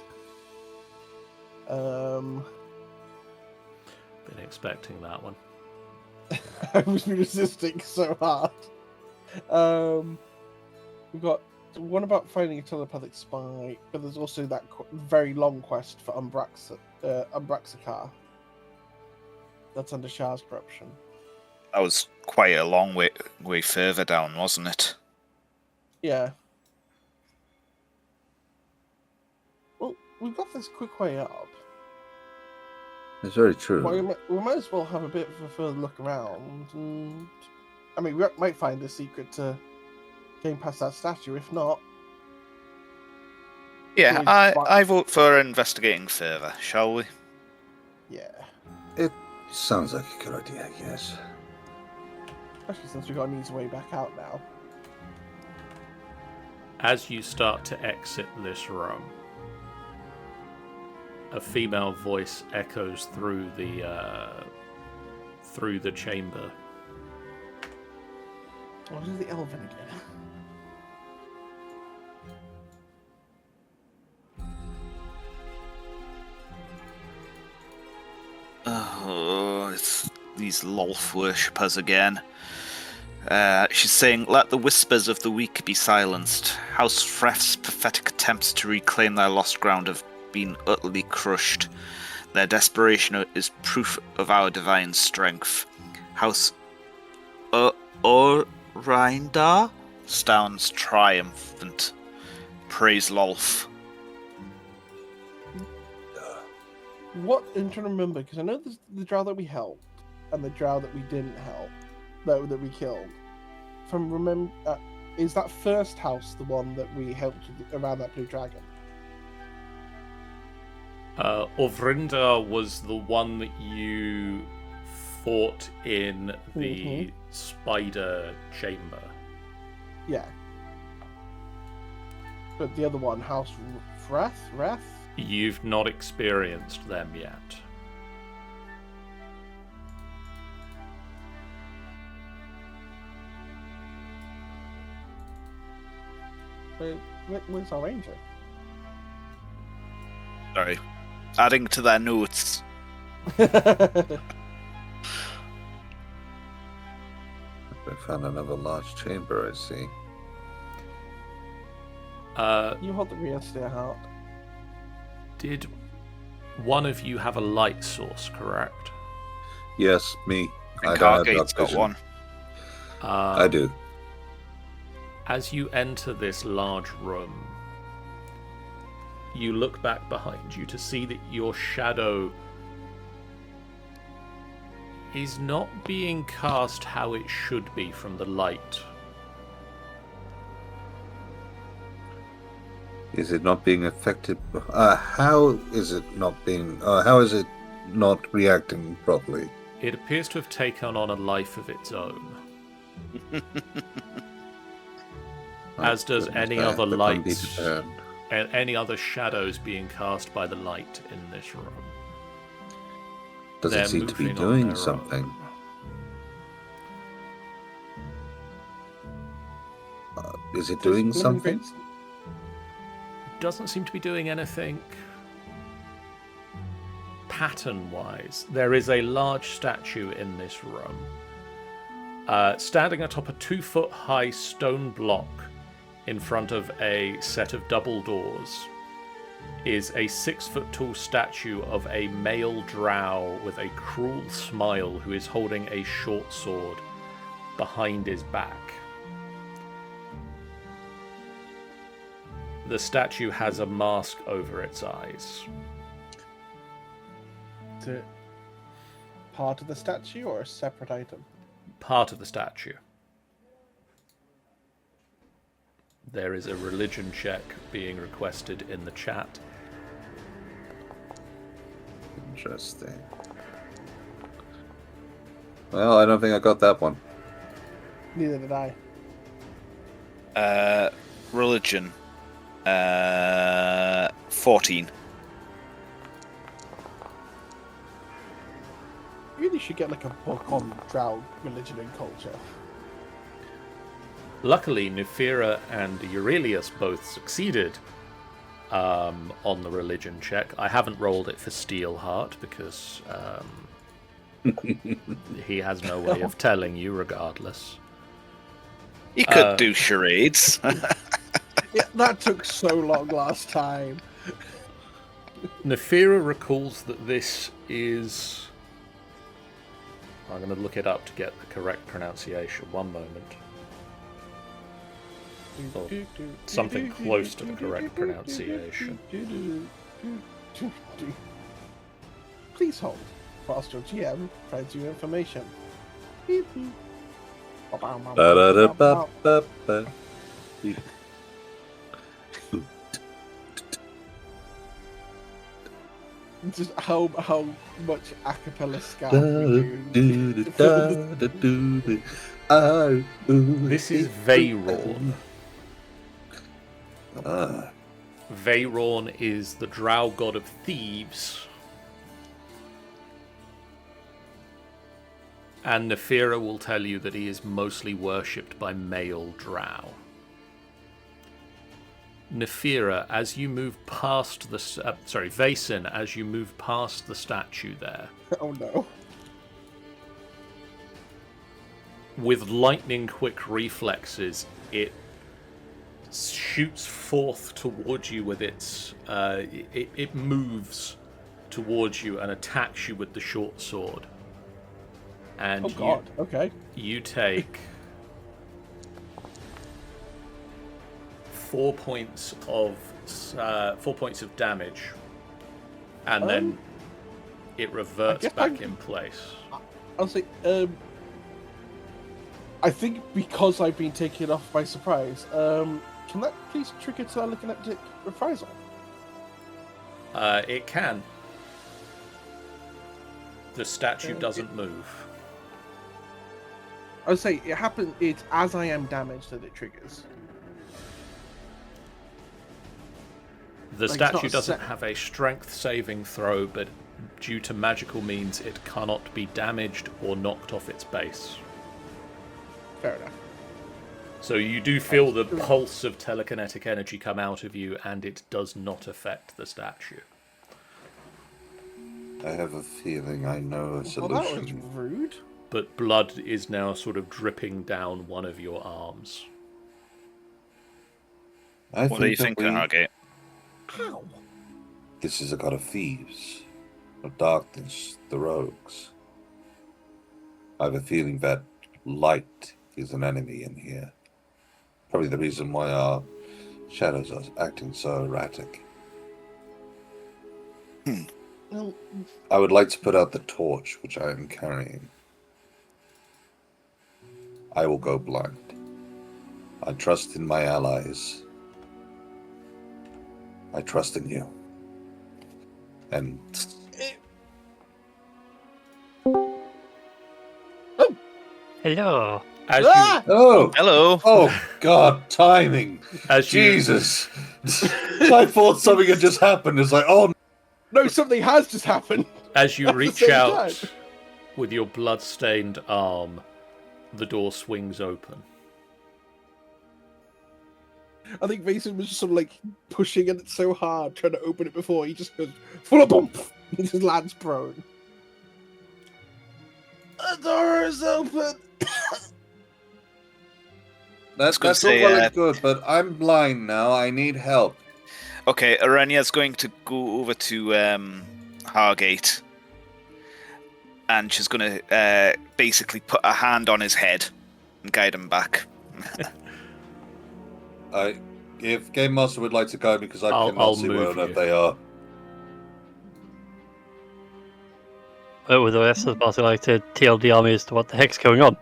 Been expecting that one. I was resisting so hard. We've got one about finding a telepathic spy, but there's also that very long quest for Umbraxakar. That's under Shah's corruption. That was quite a long way further down, wasn't it? Yeah. Well, we've got this quick way up. it's very true. Well, we might as well have a bit of a further look around. And, I mean, we might find a secret to getting past that statue. If not, Yeah, Always fun. I vote for investigating further, shall we? yeah. It sounds like a good idea, yes. Especially since we've got an easy way back out now. As you start to exit this room, a female voice echoes through the chamber. What is the elven again? Oh, it's these Lolf worshippers again. She's saying, "Let the whispers of the weak be silenced. House Freth's pathetic attempts to reclaim their lost ground have been utterly crushed. Their desperation is proof of our divine strength. House Orindar stands triumphant. Praise Lolf." What? I'm trying to remember, because I know there's the drow that we helped and the drow that we didn't help, that we killed. From remember, is that first house the one that we helped with, around that blue dragon? Ovrinda was the one that you fought in the spider chamber. Yeah. But the other one, House Wrath? You've not experienced them yet. Where's our ranger? Sorry. Adding to their notes. I found another large chamber, I see. You hold the rear steer heart. Did one of you have a light source, correct? Yes, me. And don't have Cargate's dark got vision. one. I do. As you enter this large room, you look back behind you to see that your shadow is not being cast how it should be from the light. Is it not being affected? How is it not being? How is it not reacting properly? It appears to have taken on a life of its own, as does any other lights, and any other shadows being cast by the light in this room. Does They're it seem to be moving on doing their something? own. Is it doing something? doesn't seem to be doing anything pattern-wise. There is a large statue in this room. Standing atop a 2-foot-high stone block in front of a set of double doors is a 6-foot-tall statue of a male drow with a cruel smile who is holding a short sword behind his back. The statue has a mask over its eyes. Is it part of the statue or a separate item? Part of the statue. There is a religion check being requested in the chat. Interesting. Well, I don't think I got that one. Neither did I. Religion. 14. You really should get like a book on drow religion and culture. Luckily, Nefira and Aurelius both succeeded on the religion check. I haven't rolled it for Steelheart because he has no way of telling you regardless. He could do charades. Yeah, that took so long last time. Nefira recalls that this is... I'm going to look it up to get the correct pronunciation. One moment. Or something close to the correct pronunciation. Please hold whilst your GM provides you information. Ba-da-da-ba-ba-ba. Just how much acapella ska we do. This is Veyrawn. Veyrawn is the drow god of thieves. And Nefira will tell you that he is mostly worshipped by male drow. Nefira, as you move past the... Vaesen, as you move past the statue there, Oh no. with lightning-quick reflexes, it shoots forth towards you with its... It moves towards you and attacks you with the short sword. And Oh god, okay. you take 4 points of 4 points of damage, and then it reverts back in place. I'll say, I think because I've been taken off by surprise, can that please trigger telekinetic reprisal? It can. The statue doesn't move. I would say it happens. It's as I am damaged that it triggers. The Like, it's not statue a doesn't set- have a strength saving throw, but due to magical means, it cannot be damaged or knocked off its base. Fair enough. So you do feel the pulse of telekinetic energy come out of you, and it does not affect the statue. I have a feeling I know a Well, solution. that was rude. But blood is now sort of dripping down one of your arms. What do you think, Hargate? How? This is a god of thieves, of darkness, the rogues. I have a feeling that light is an enemy in here. Probably the reason why our shadows are acting so erratic. Well, I would like to put out the torch which I am carrying. I will go blind. I trust in my allies. I trust in you. And Hello. As oh, Hello. oh God, timing! As you, Jesus, I thought something had just happened. It's like, oh, no, something has just happened. as you At the reach same out time. with your blood-stained arm, the door swings open. I think Mason was just sort of like pushing it so hard, trying to open it before he just goes full of bump. He just lands prone. The door is open. That's gonna all say, well and good, but I'm blind now. I need help. Okay, Arenia's going to go over to Hargate, and she's going to basically put a hand on his head and guide him back. If Game Master would like to go, because I I'll cannot see move where you. they are. Would the rest of the party like to tell the army as to what the heck's going on?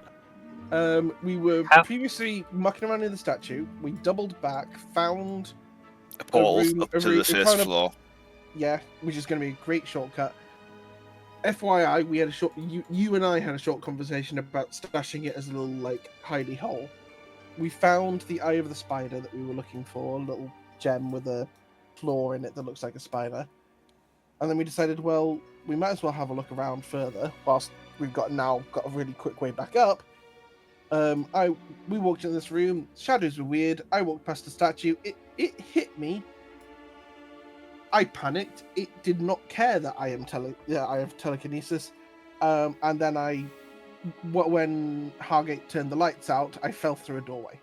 We were How- previously mucking around in the statue. We doubled back, found A portal room- up a to room- the we first found a- floor. yeah, which is going to be a great shortcut. FYI, we had a short. You and I had a short conversation about stashing it as a little like hidey hole. We found the eye of the spider that we were looking for, a little gem with a claw in it that looks like a spider. And then we decided, well, we might as well have a look around further, whilst we've got a really quick way back up. We walked into this room. Shadows were weird. I walked past the statue. It hit me. I panicked. It did not care that I have telekinesis. And then when Hargate turned the lights out, I fell through a doorway.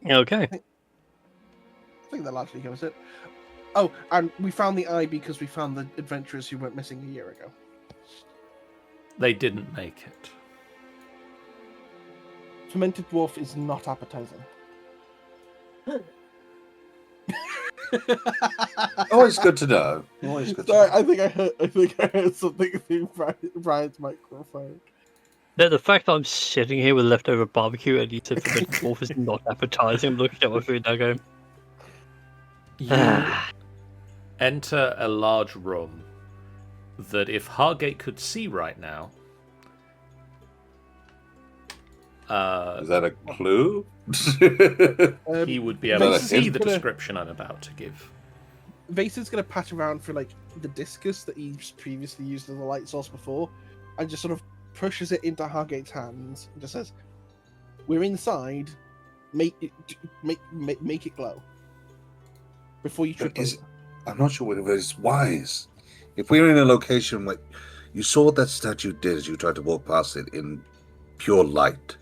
Okay. I think that largely covers it. Oh, and we found the eye because we found the adventurers who went missing a year ago. They didn't make it. Fermented dwarf is not appetizing. Always good to know. Always good to Sorry, know. I think I heard something through Brian's microphone. The fact that I'm sitting here with leftover barbecue and eating fermented dwarf is not appetizing. I'm looking at my food now going, You enter a large room that if Hargate could see right now... Is that a clue? he would be able to Vason's see the gonna- description I'm about to give. Vason's going to pat around for like the discus that he's previously used as a light source before, and just sort of pushes it into Hargate's hands and just says, "We're inside. Make it glow before you trip over." I'm not sure whether it's wise. If we're in a location where you saw what that statue did as you tried to walk past it in pure light,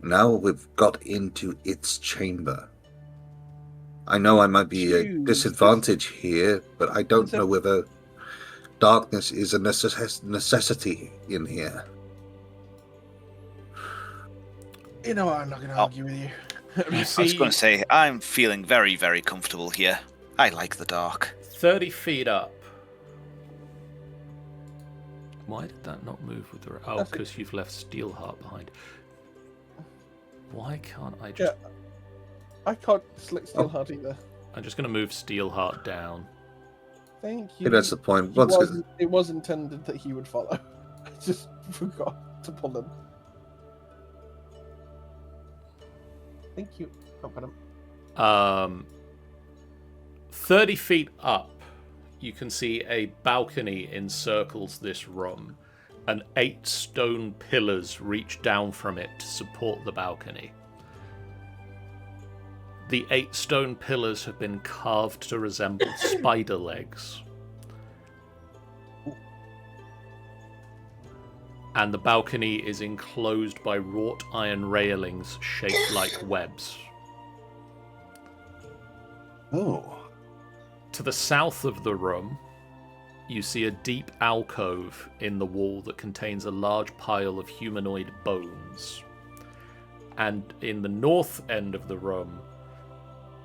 now we've got into its chamber. I know I might be a Choose. disadvantage here, but I don't It's a- know whether darkness is a necessity in here. You know what? I'm not going to argue with you. You I was see going to say, I'm feeling very, very comfortable here. I like the dark. 30 feet up. Why did that not move with the... Oh, That's it. because you've left Steelheart behind. Why can't I just... I can't select Steelheart either. I'm just going to move Steelheart down. Thank you. Yeah, that's the point. It was intended that he would follow. I just forgot to pull him. Thank you. Oh, got him. 30 feet up, you can see a balcony encircles this room, and 8 stone pillars reach down from it to support the balcony. The 8 stone pillars have been carved to resemble spider legs. And the balcony is enclosed by wrought iron railings shaped like webs. Oh. To the south of the room, you see a deep alcove in the wall that contains a large pile of humanoid bones. And in the north end of the room,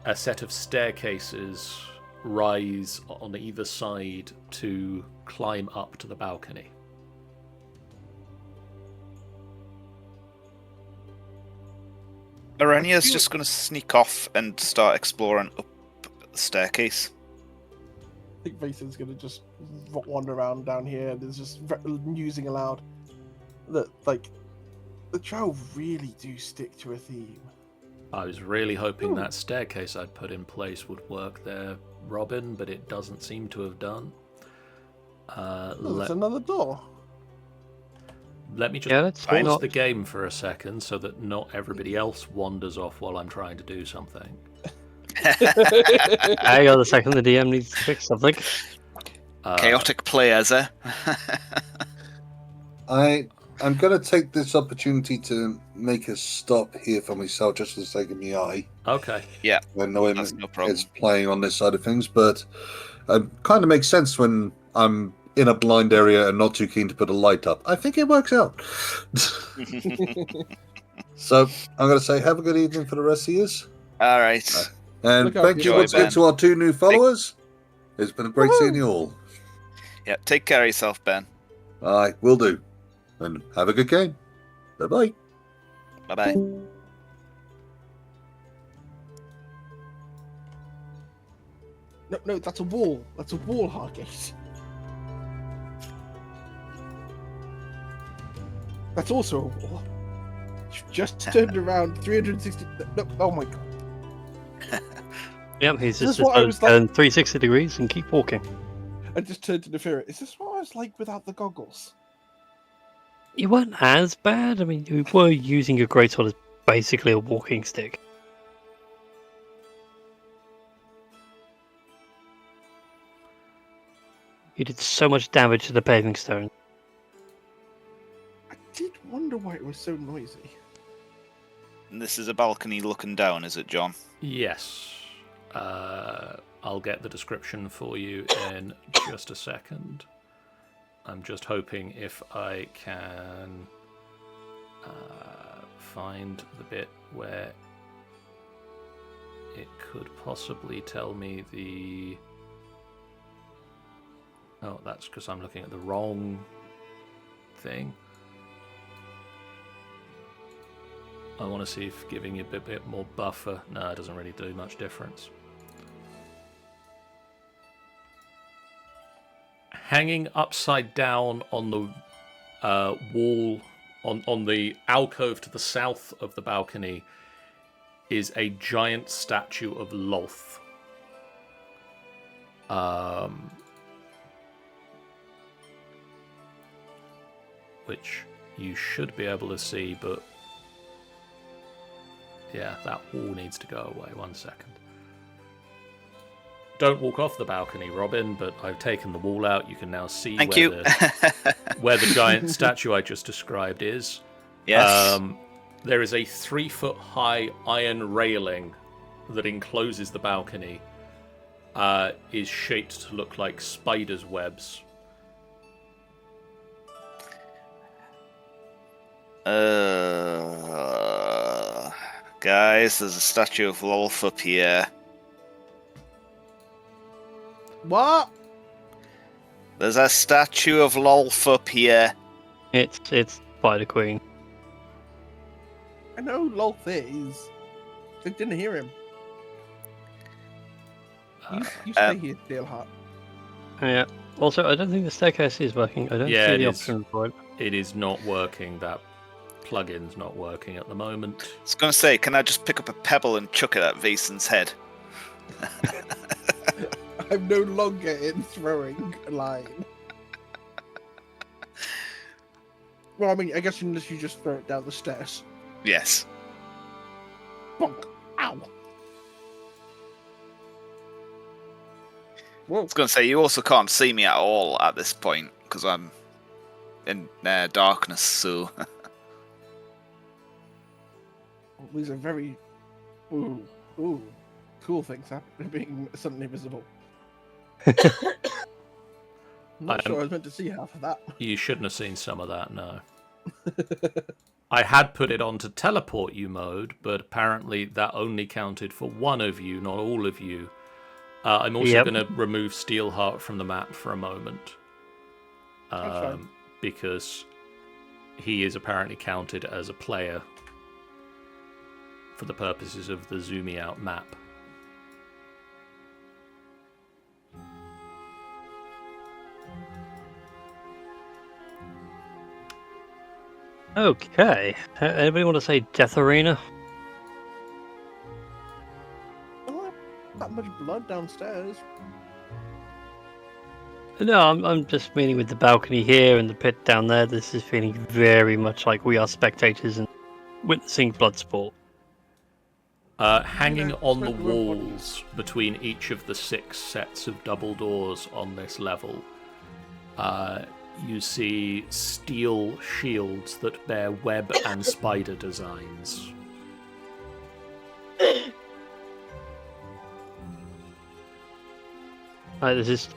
a set of staircases rise on either side to climb up to the balcony. Arenia's just going to sneak off and start exploring up the staircase. I think Vason's going to just wander around down here and is just musing aloud that, like, the Drow really do stick to a theme. I was really hoping that staircase I'd put in place would work there, Robin, but it doesn't seem to have done. Oh, there's another door. Let me just Yeah, that's pause not- the game for a second so that not everybody else wanders off while I'm trying to do something. Hang on a second, the DM needs to fix something. Chaotic players, eh? I'm going to take this opportunity to make a stop here for myself, just for the sake of my eye. Okay. Yeah, I know that's no problem. it's playing on this side of things, but it kind of makes sense when I'm in a blind area and not too keen to put a light up. I think it works out. So I'm going to say have a good evening for the rest of you. All right. And Look out thank for you your once again Ben. to our 2 new followers. It's been a great seeing you all. Yeah, take care of yourself, Ben. Aye, will do. And have a good game. Bye-bye. Bye-bye. No, that's a wall. That's a wall, Hargate. That's also a wall. You've just turned around 360. No, oh my god. Yep, he's This just is what I was like- turn 360 degrees and keep walking. I just turned to the Nephira. Is this what I was like without the goggles? You weren't as bad. I mean, you were using your greatsword as basically a walking stick. You did so much damage to the paving stone. I did wonder why it was so noisy. And this is a balcony looking down, is it, John? Yes. I'll get the description for you in just a second. I'm just hoping if I can find the bit where it could possibly tell me the... Oh, that's because I'm looking at the wrong thing. I want to see if giving you a bit more buffer... No, it doesn't really do much difference. Hanging upside down on the wall, on the alcove to the south of the balcony, is a giant statue of Lolth. Which you should be able to see, but yeah, that wall needs to go away. 1 second. Don't walk off the balcony, Robin, but I've taken the wall out. You can now see Thank where, you. where the giant statue I just described is. Yes. There is a 3-foot high iron railing that encloses the balcony. Is shaped to look like spiders' webs. Guys, there's a statue of Lolth up here. What? There's a statue of Lolth up here. It's Spider Queen. I know who Lolth is. I didn't hear him. You stay here, Steelheart. Yeah. Also, I don't think the staircase is working. I don't Yeah, see it the is. option for it. It is not working. That plugin's not working at the moment. I was going to say, can I just pick up a pebble and chuck it at Vason's head? I'm no longer in throwing line. Well, I mean, I guess unless you just throw it down the stairs. Yes. Bonk! Ow! I Whoa! was going to say, you also can't see me at all at this point, because I'm in darkness, so... These are very, ooh, cool things happening, being suddenly visible. I'm not sure I was meant to see half of that. You shouldn't have seen some of that, no. I had put it on to teleport you mode, but apparently that only counted for one of you, not all of you. I'm also going to remove Steelheart from the map for a moment. Because he is apparently counted as a player for the purposes of the zooming out map. Okay. Anybody want to say Death Arena? Oh, that much blood downstairs. No, I'm just meaning with the balcony here and the pit down there. This is feeling very much like we are spectators and witnessing blood sport. Hanging know, on the smoke the room walls between each of the 6 sets of double doors on this level, you see steel shields that bear web and spider designs. This is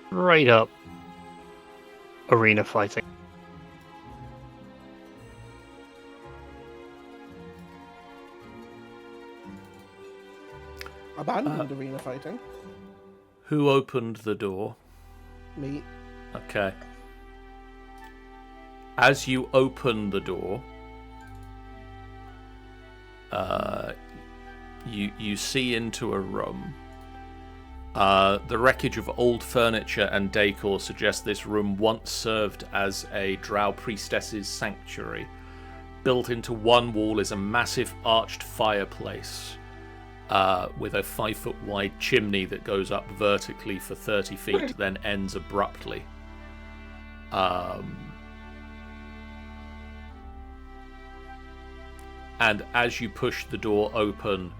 straight up arena fighting. Abandoned arena fighting. Who opened the door? Me. Okay. As you open the door, you see into a room. The wreckage of old furniture and decor suggests this room once served as a drow priestess's sanctuary. Built into one wall is a massive arched fireplace with a 5-foot wide chimney that goes up vertically for 30 feet, then ends abruptly. And as you push the door open,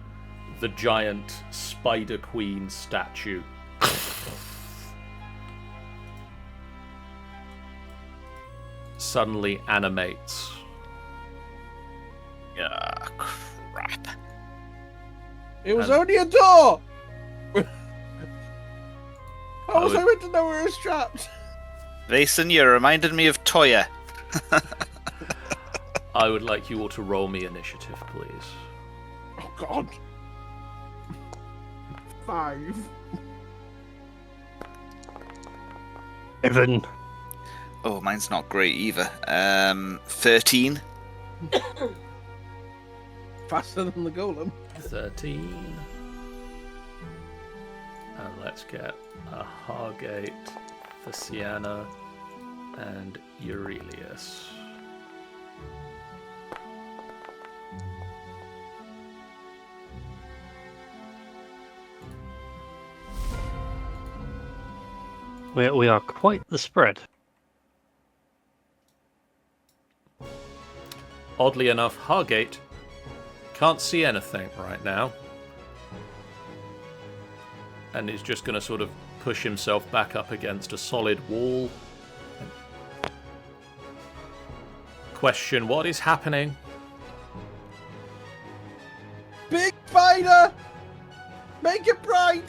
the giant Spider Queen statue suddenly animates. Yeah, crap. It was And- only a door! How was would- I meant to know we were trapped? Mason, you reminded me of Toya. I would like you all to roll me initiative, please. Oh god. 5. Evan, Oh, mine's not great either. 13. Faster than the golem. 13. And let's get a Hargate for Sienna and Aurelius. we are quite the spread. Oddly enough, Hargate can't see anything right now. And is just going to sort of push himself back up against a solid wall. Question, what is happening? Big spider! Make it bright!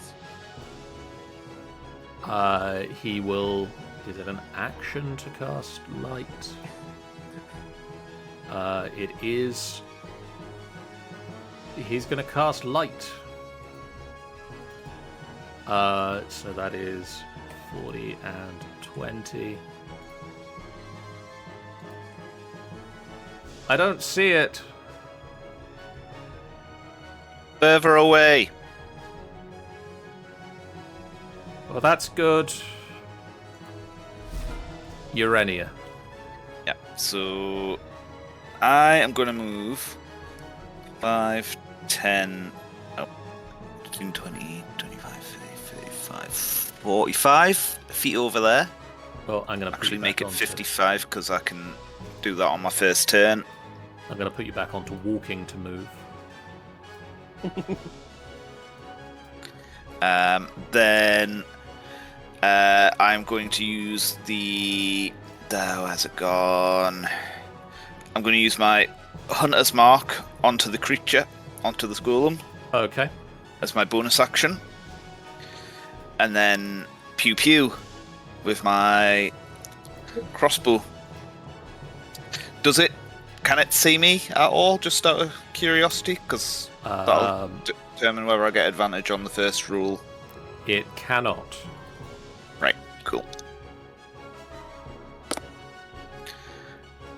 He will... Is it an action to cast light? It is... He's going to cast light. So that is 40 and 20. I don't see it. Further away. Well, that's good. Urania. Yeah, so I am going to move 5, 10, 15, 20, 25, 30, 35, 45 feet over there. Well, I'm going to Actually make it 55 because I can do that on my first turn. I'm going to put you back onto walking to move. Then I'm going to use the... Where's it gone? I'm going to use my Hunter's Mark onto the creature, onto the golem, Okay. as my bonus action. And then pew pew with my crossbow. Can it see me at all, just out of curiosity? Because that'll determine whether I get advantage on the first roll. It cannot. Right, cool.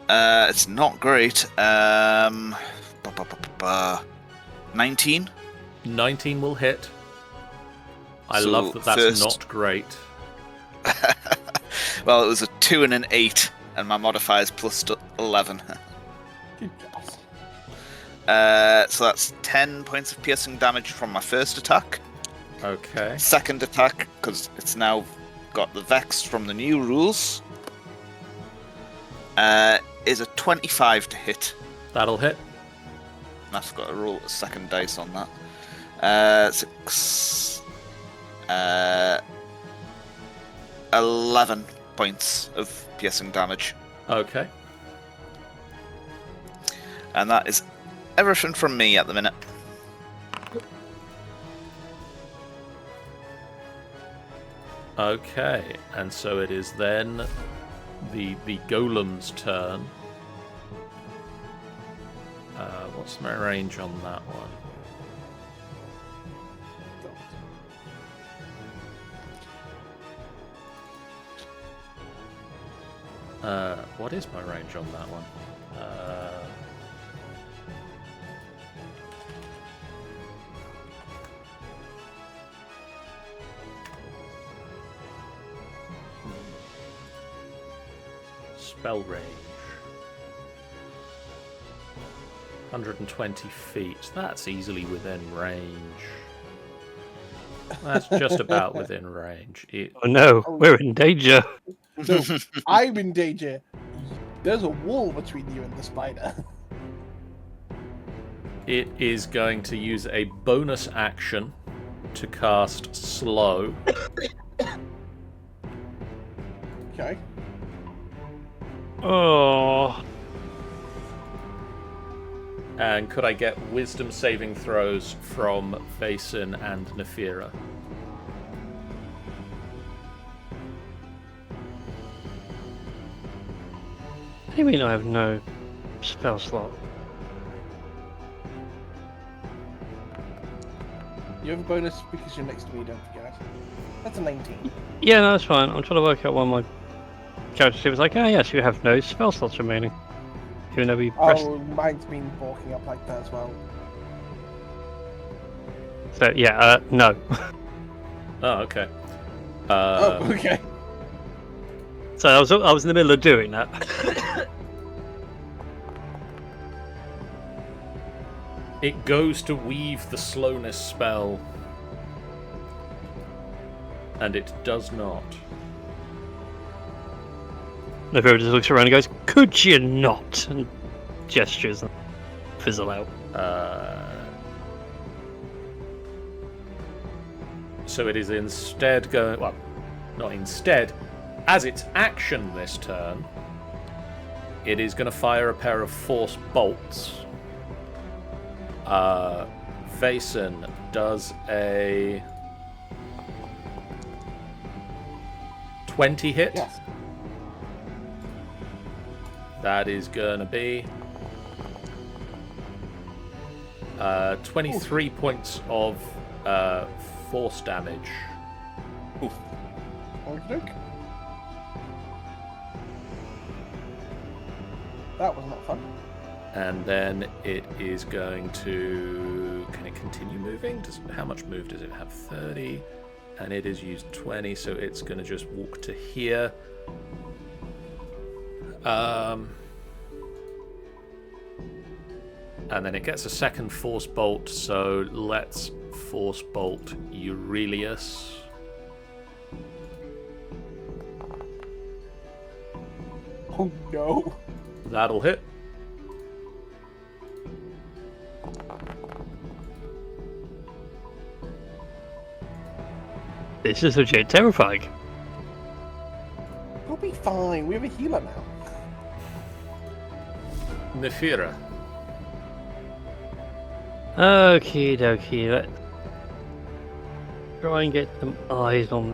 It's not great. 19? 19 will hit. I So love that that's first- not great. Well, it was a 2 and an 8, and my modifier is plus 11. Good guess. So that's 10 points of piercing damage from my first attack. Okay. Second attack, because it's now got the Vex from the new rules. Is a 25 to hit. That'll hit. I've got to roll a second dice on that. 6. 11 points of piercing damage. Okay. And that is everything from me at the minute. Okay, and so it is then the golem's turn. What's my range on that one? What is my range on that one? Spell range. 120 feet. That's easily within range. That's just about within range. Oh no, we're in danger. No, I'm in danger. There's a wall between you and the spider. It is going to use a bonus action to cast Slow. Okay. Oh, And could I get wisdom saving throws from Vaesen and Nefira? what do you mean I have no spell slot? You have a bonus because you're next to me, don't forget. That's a 19. Yeah, no, that's fine. I'm trying to work out why my character was like, oh yes, you have no spell slots remaining. Even though we pressed... Oh, mine's been walking up like that as well. So, yeah, no. Oh, okay. Oh, okay. So I was in the middle of doing that. It goes to weave the slowness spell, and it does not. Nefira just looks around and goes, could you not? And gestures and fizzle out. So it is instead going... Well, not instead. As its action this turn, it is going to fire a pair of force bolts. Vaesen does a 20 hit. Yes. That is going to be 23 points of force damage. Okey-doke. That was not fun. And then it is going to... Can it continue moving? How much move does it have? 30. And it has used 20, so it's going to just walk to here. And then it gets a second force bolt, so let's force bolt Aurelius. Oh no. That'll hit. This is legit terrifying. We'll be fine. We have a healer now. Nefira. Okie dokie, let's try and get some eyes on.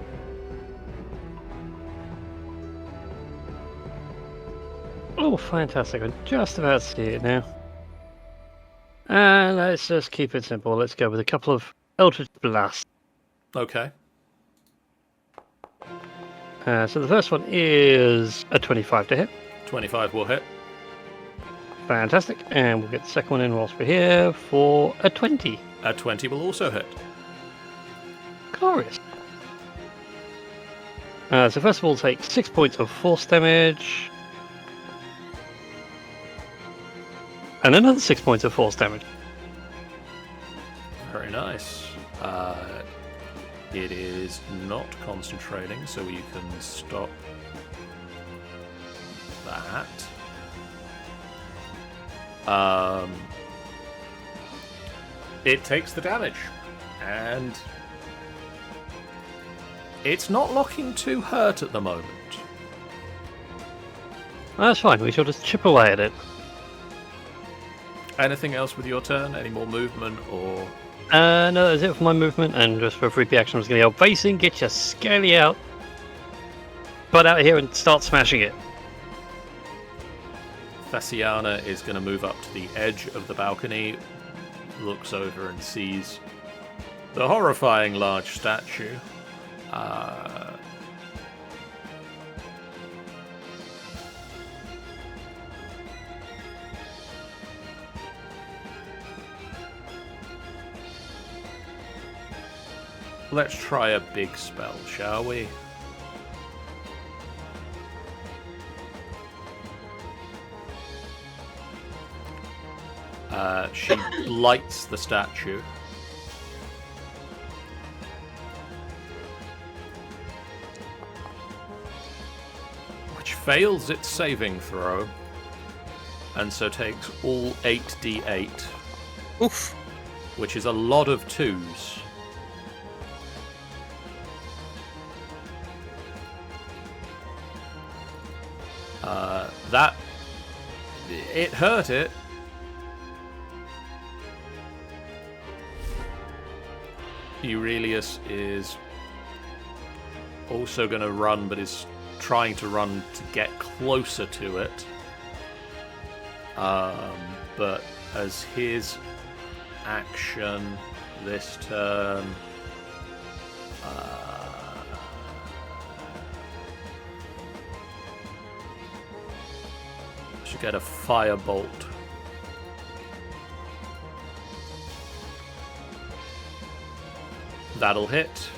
Oh, fantastic. I'm just about to see it now. And let's just keep it simple. Let's go with a couple of Eldritch Blasts. Okay. So the first one is a 25 to hit. 25 will hit. Fantastic. And we'll get the second one in whilst we're here for a 20. A 20 will also hit. Glorious. So first of all, take 6 points of force damage. And another 6 points of force damage. Very nice. It is not concentrating, so you can stop that. It takes the damage, and it's not looking too hurt at the moment. That's fine, we shall just chip away at it. Anything else with your turn? Any more movement, or... No, that's it for my movement, and just for a free action, I'm just going to yell, Facing, get your scaly out, butt out here and start smashing it. Thasiana is going to move up to the edge of the balcony, looks over and sees the horrifying large statue. Let's try a big spell, shall we? She blights the statue. Which fails its saving throw. And so takes all 8d8. Oof. Which is a lot of 2s. That... It hurt it. Aurelius is also going to run, but is trying to run to get closer to it. But as his action this turn... should get a firebolt. That'll hit.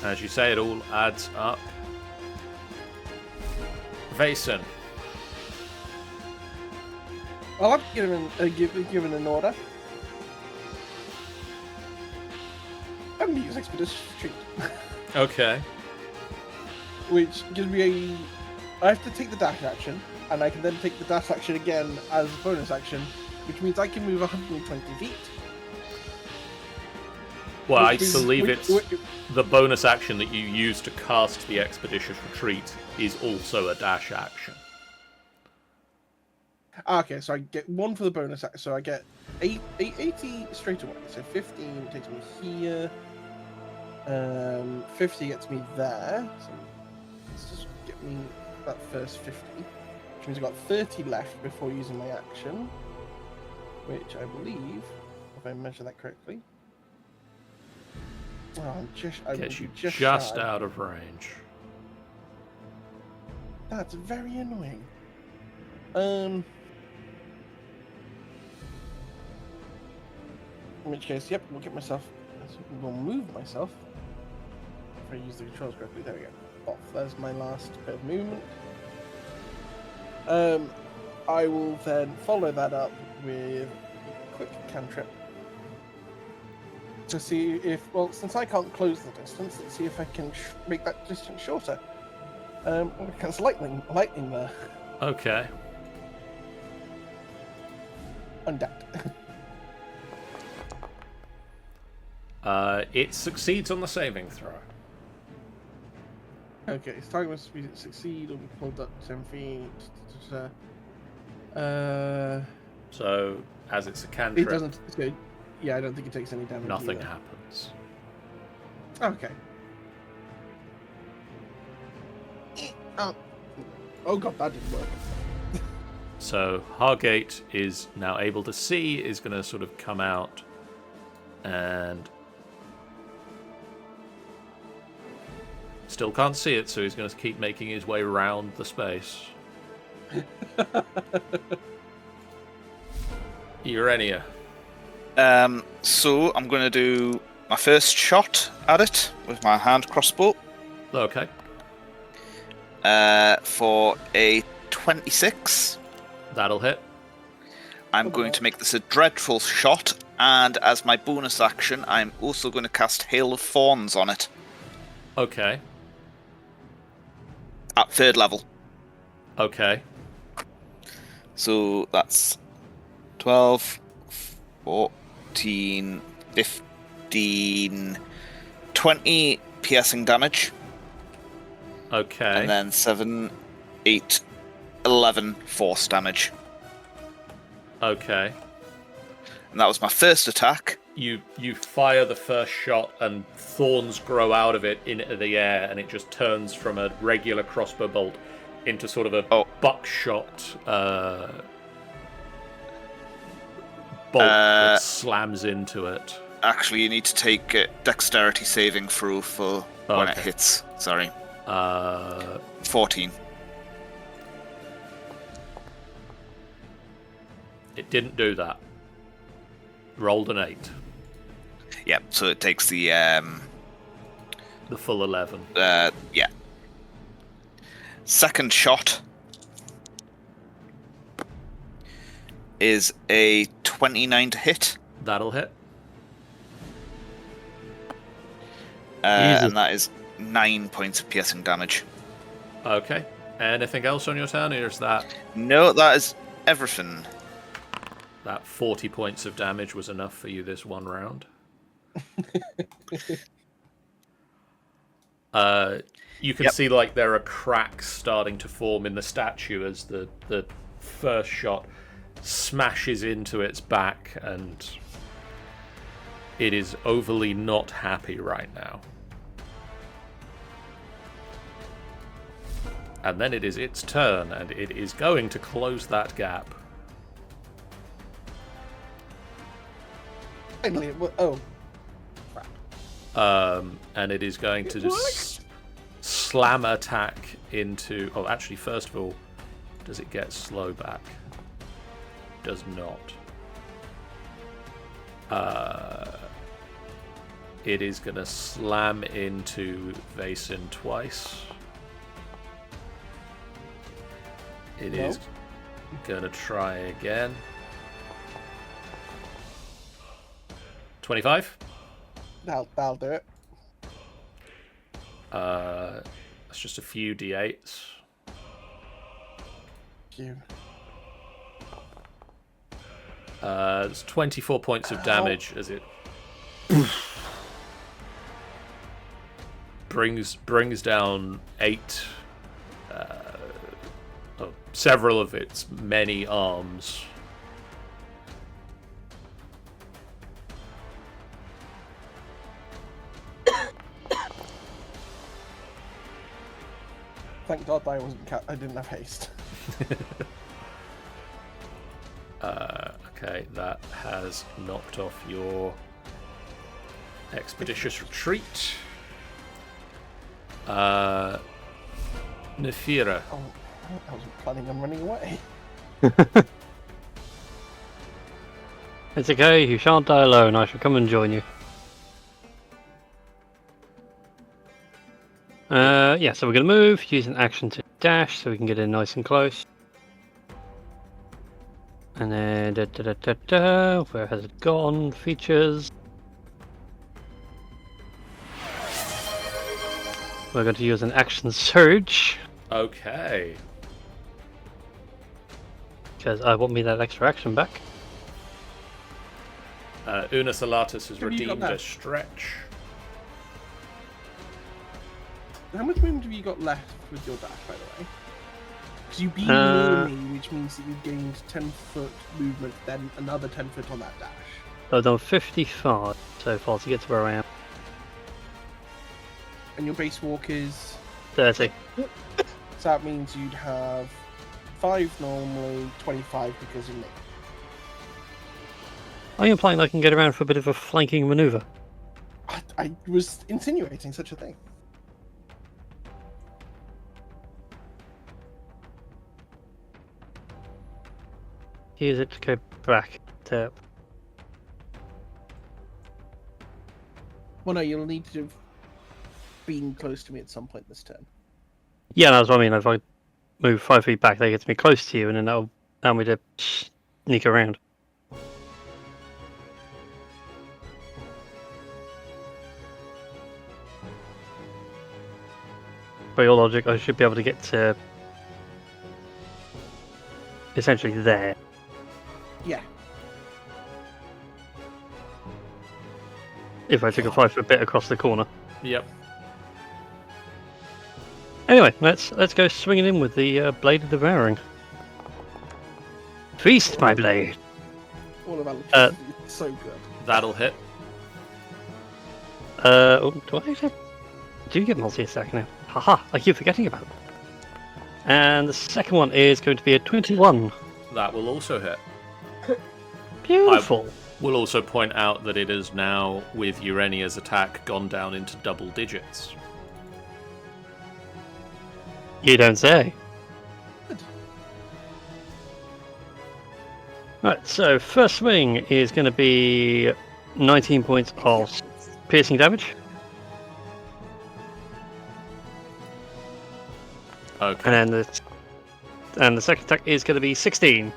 As you say, it all adds up. Vason. I'll have to given an order. I'm going to use Expedition Retreat. Okay. Which gives me I have to take the dash action, and I can then take the dash action again as a bonus action, which means I can move 120 feet. Well, I believe it's the bonus action that you use to cast the Expeditious Retreat is also a dash action. Okay, so I get one for the bonus action, so I get 80 straight away. So 15 takes me here. 50 gets me there. So let's just get me that first 50. Which means I've got 30 left before using my action. Which I believe, if I measure that correctly. Oh, Gets you just out of range. That's very annoying. In which case, yep, we'll get myself. We'll move myself. If I use the controls correctly, there we go. Off. There's my last bit of movement. I will then follow that up with a quick cantrip to see if, well, since I can't close the distance, let's see if I can make that distance shorter. I'm going to cast lightning there. Okay. Undead. It succeeds on the saving throw. Okay, it's target must succeed or be pulled up 10 feet. So, as it's a cantrip, It doesn't. Yeah, I don't think it takes any damage. nothing either. happens. Okay. Oh god, that didn't work. So Hargate is now able to see, is going to sort of come out and still can't see it, so he's going to keep making his way around the space. Urania. So I'm going to do my first shot at it with my hand crossbow. Okay. For a 26. That'll hit. I'm going to make this a dreadful shot, and as my bonus action, I'm also going to cast Hail of Thorns on it Okay. at 3rd level. Okay. So that's 12, 14, 15, 20 piercing damage. Okay. And then 7, 8, 11 force damage. Okay. And that was my first attack. You fire the first shot, and thorns grow out of it into the air, and it just turns from a regular crossbow bolt into sort of a buckshot bolt that slams into it. Actually, you need to take dexterity saving throw for when it hits. Sorry. 14. It didn't do that. Rolled an 8. Yeah, so it takes the full 11. Yeah. Second shot is a 29 to hit. That'll hit. And that is 9 points of piercing damage. Okay. Anything else on your turn, or is that... No, that is everything. That 40 points of damage was enough for you this one round. You can see like there are cracks starting to form in the statue as the first shot smashes into its back, and it is overly not happy right now. And then it is its turn, and it is going to close that gap. Finally, oh. And it is going to just slam attack into... Oh, actually, first of all, does it get slow back? Does not. It is going to slam into Vaesen twice. It is going to try again. 25? That'll do it. That's just a few d8s. It's 24 points of damage as it brings down 8, several of its many arms. Thank God I wasn't. I didn't have haste. Okay, that has knocked off your expeditious retreat. Nefira. Oh, I wasn't planning on running away. It's okay, you shan't die alone. I shall come and join you. Yeah, so we're going to move, use an action to dash so we can get in nice and close. And then, where has it gone? Features. We're going to use an action surge. Okay. Because I want me that extra action back. Una Salatus has Have you got redeemed that? a stretch. How much movement have you got left with your dash, by the way? Because you beat near me, which means that you gained 10-foot movement, then another 10 foot on that dash. I've done 55 so far to get to where I am. And your base walk is... 30. So that means you'd have 5 normally, 25 because of me. Are you implying I can get around for a bit of a flanking maneuver? I was insinuating such a thing. Use it to go back. Tap. Well, no, you'll need to have been close to me at some point this turn. Yeah, that's what I mean. If I move 5 feet back, that gets me close to you, and then that'll allow me to sneak around. By your logic, I should be able to get to essentially there. Yeah. If I took a 5-foot bit across the corner. Yep. Anyway, let's go swinging in with the Blade of Devouring. Feast, my blade. All of electricity is so good. That'll hit. Oh, do you get multi-attack now? Haha, I keep forgetting about it. And the second one is going to be a 21. That will also hit. Beautiful. We'll also point out that it is now, with Urania's attack, gone down into double digits. You don't say. Right, so first swing is going to be 19 points of piercing damage. Okay. And then the second attack is going to be 16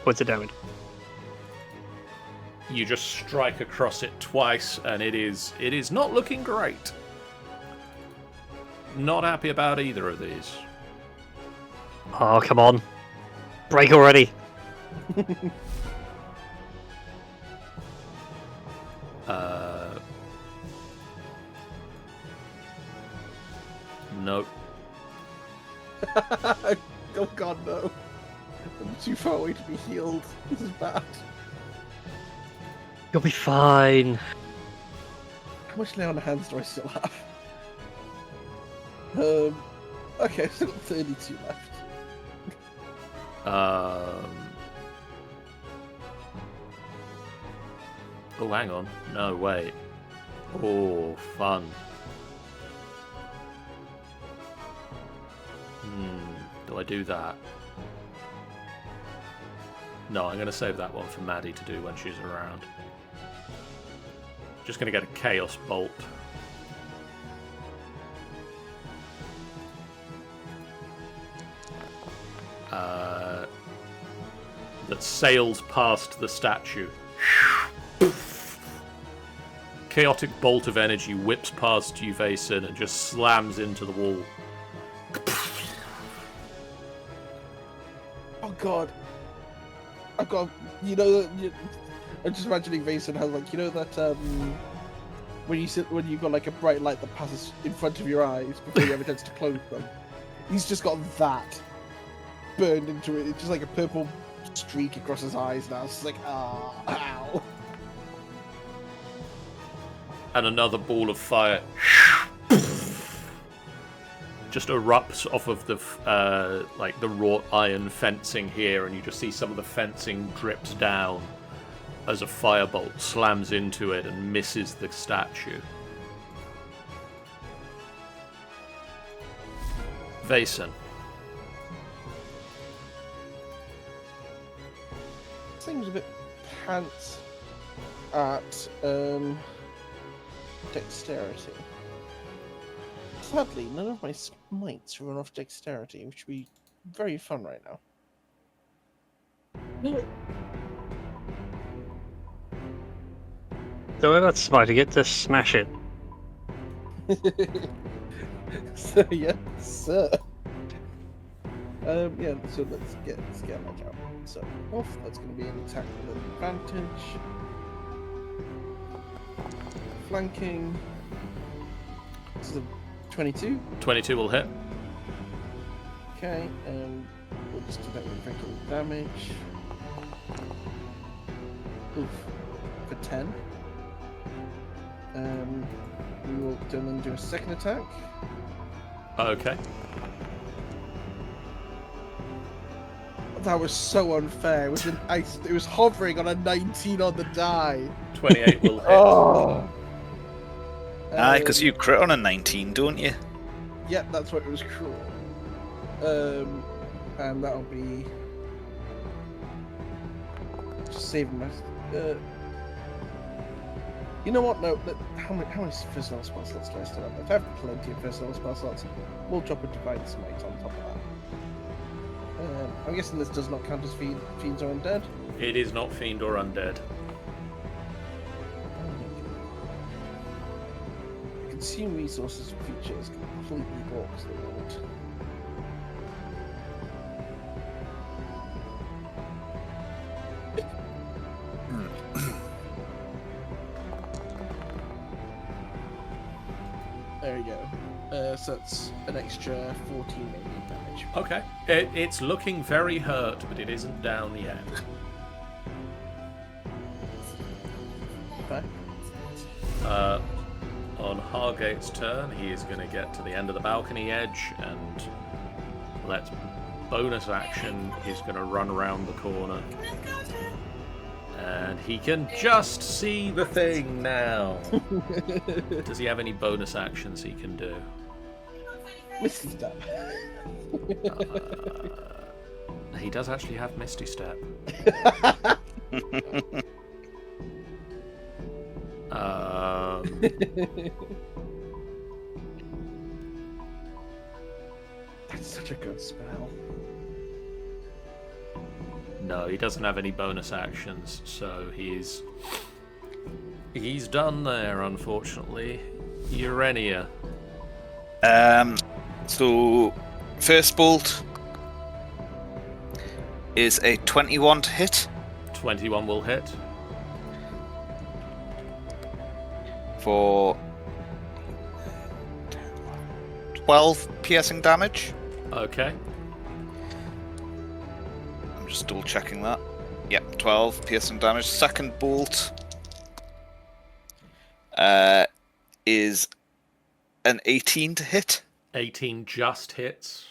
points of damage. You just strike across it twice, and it is not looking great. Not happy about either of these. Oh, come on. Break already. Nope. Oh god, no. I'm too far away to be healed. This is bad. You'll be fine. How much lay on hands do I still have? Okay, I've still got 32 left. Oh, hang on. No, wait. Oh, fun. Do I do that? No, I'm going to save that one for Maddie to do when she's around. Just going to get a Chaos Bolt. That sails past the statue. Chaotic bolt of energy whips past you, Vason, and just slams into the wall. Oh god. I've got, you know, I'm just imagining Vason has like, you know that when you got like a bright light that passes in front of your eyes before you have a chance to close them. He's just got that burned into it. It's just like a purple streak across his eyes now. It's like, ow. And another ball of fire just erupts off of the like the wrought iron fencing here, and you just see some of the fencing drips down as a firebolt slams into it and misses the statue. Vason. Seems a bit pants at dexterity. Sadly, none of my smites run off dexterity, which would be very fun right now. Don't worry about smiting it, just smash it. So, yes, sir. Yeah, so let's get Mage out. So, off, that's going to be an attack with advantage. Flanking. This is a 22. 22 will hit. Okay, we'll just do that with regular damage. Oof, for 10. We will then do a second attack. Okay. That was so unfair. It was hovering on a 19 on the die. 28 will hit. Oh. Aye, because you crit on a 19, don't you? Yeah, that's what it was cruel. And that'll be just saving my. You know what? No. How many first level spell slots do I still have? If I have plenty of first level spell slots, we'll drop a Divine Smite on top of I'm guessing this does not count as fiends or undead. It is not fiend or undead. Consume resources and features completely balks the world. There we go. So it's an extra 14 radiant damage. Okay. It's looking very hurt, but it isn't down yet. Okay. On Hargate's turn, he is going to get to the end of the balcony edge and let's bonus action. He's going to run around the corner. And he can just see the thing now. Does he have any bonus actions he can do? Misty Step. He does actually have Misty Step. That's such a good spell. No, he doesn't have any bonus actions, so he's done there, unfortunately. Urania. So first bolt is a 21 to hit 21 will hit. for 12 piercing damage. Okay. I'm just double checking that. Yep, 12 piercing damage. Second bolt is an 18 to hit 18 just hits.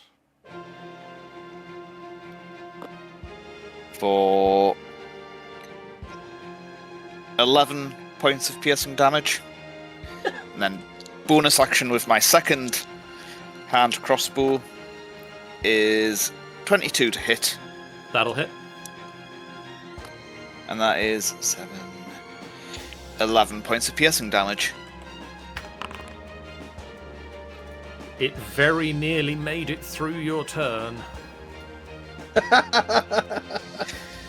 for 11 points of piercing damage. And then bonus action with my second hand crossbow is 22 to hit. That'll hit. And that is 11 points of piercing damage. It very nearly made it through your turn.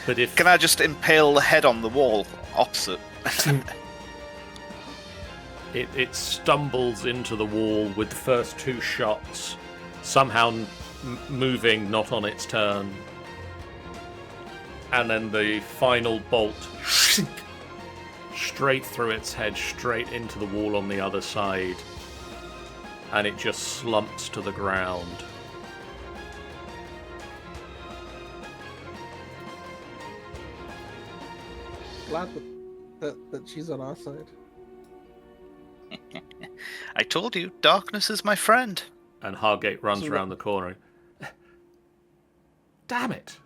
But if Can I just impale the head on the wall opposite? it stumbles into the wall with the first two shots, somehow moving not on its turn. And then the final bolt straight through its head, straight into the wall on the other side. And it just slumps to the ground. Glad that she's on our side. I told you, darkness is my friend. And Hargate runs So around the corner. Damn it!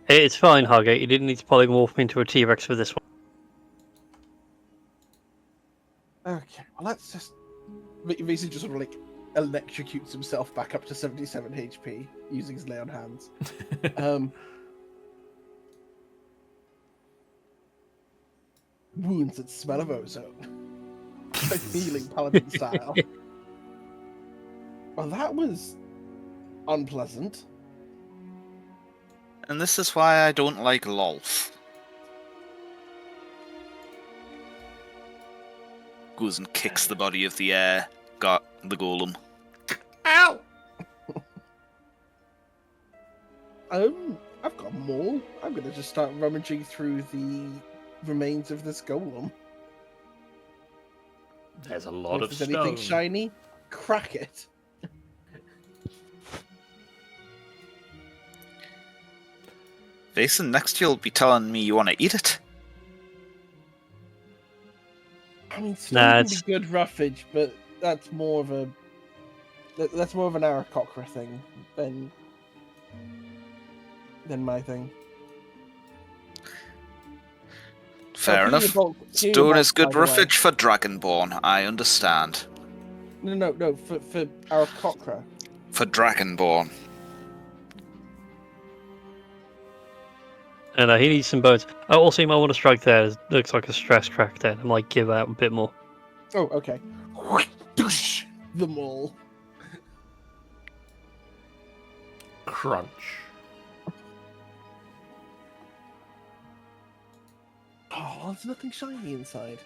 It's fine, Hargate. You didn't need to polymorph me into a T-Rex for this one. Okay, well let's just... Basically just sort of like electrocutes himself back up to 77 HP using his lay on hands. Wounds that smell of ozone. Like healing paladin style. Well, that was unpleasant. And this is why I don't like Lolth. Goes and kicks the body of the the golem. Ow! I've got more. I'm gonna just start rummaging through the remains of this golem. There's a lot of If there's anything stone. shiny, crack it. Jason, next you'll be telling me you want to eat it. I mean, stone Nah, can it's- be good roughage, but that's more of an Aarakocra thing than my thing. Fair enough. Stone is good roughage for Dragonborn, I understand. No, for Aarakocra. For Dragonborn. And he needs some bones. Oh, also, you might want to strike there. It looks like a stress crack there. I might give out a bit more. Oh, okay. Them all. crunch. Oh, there's nothing shiny inside.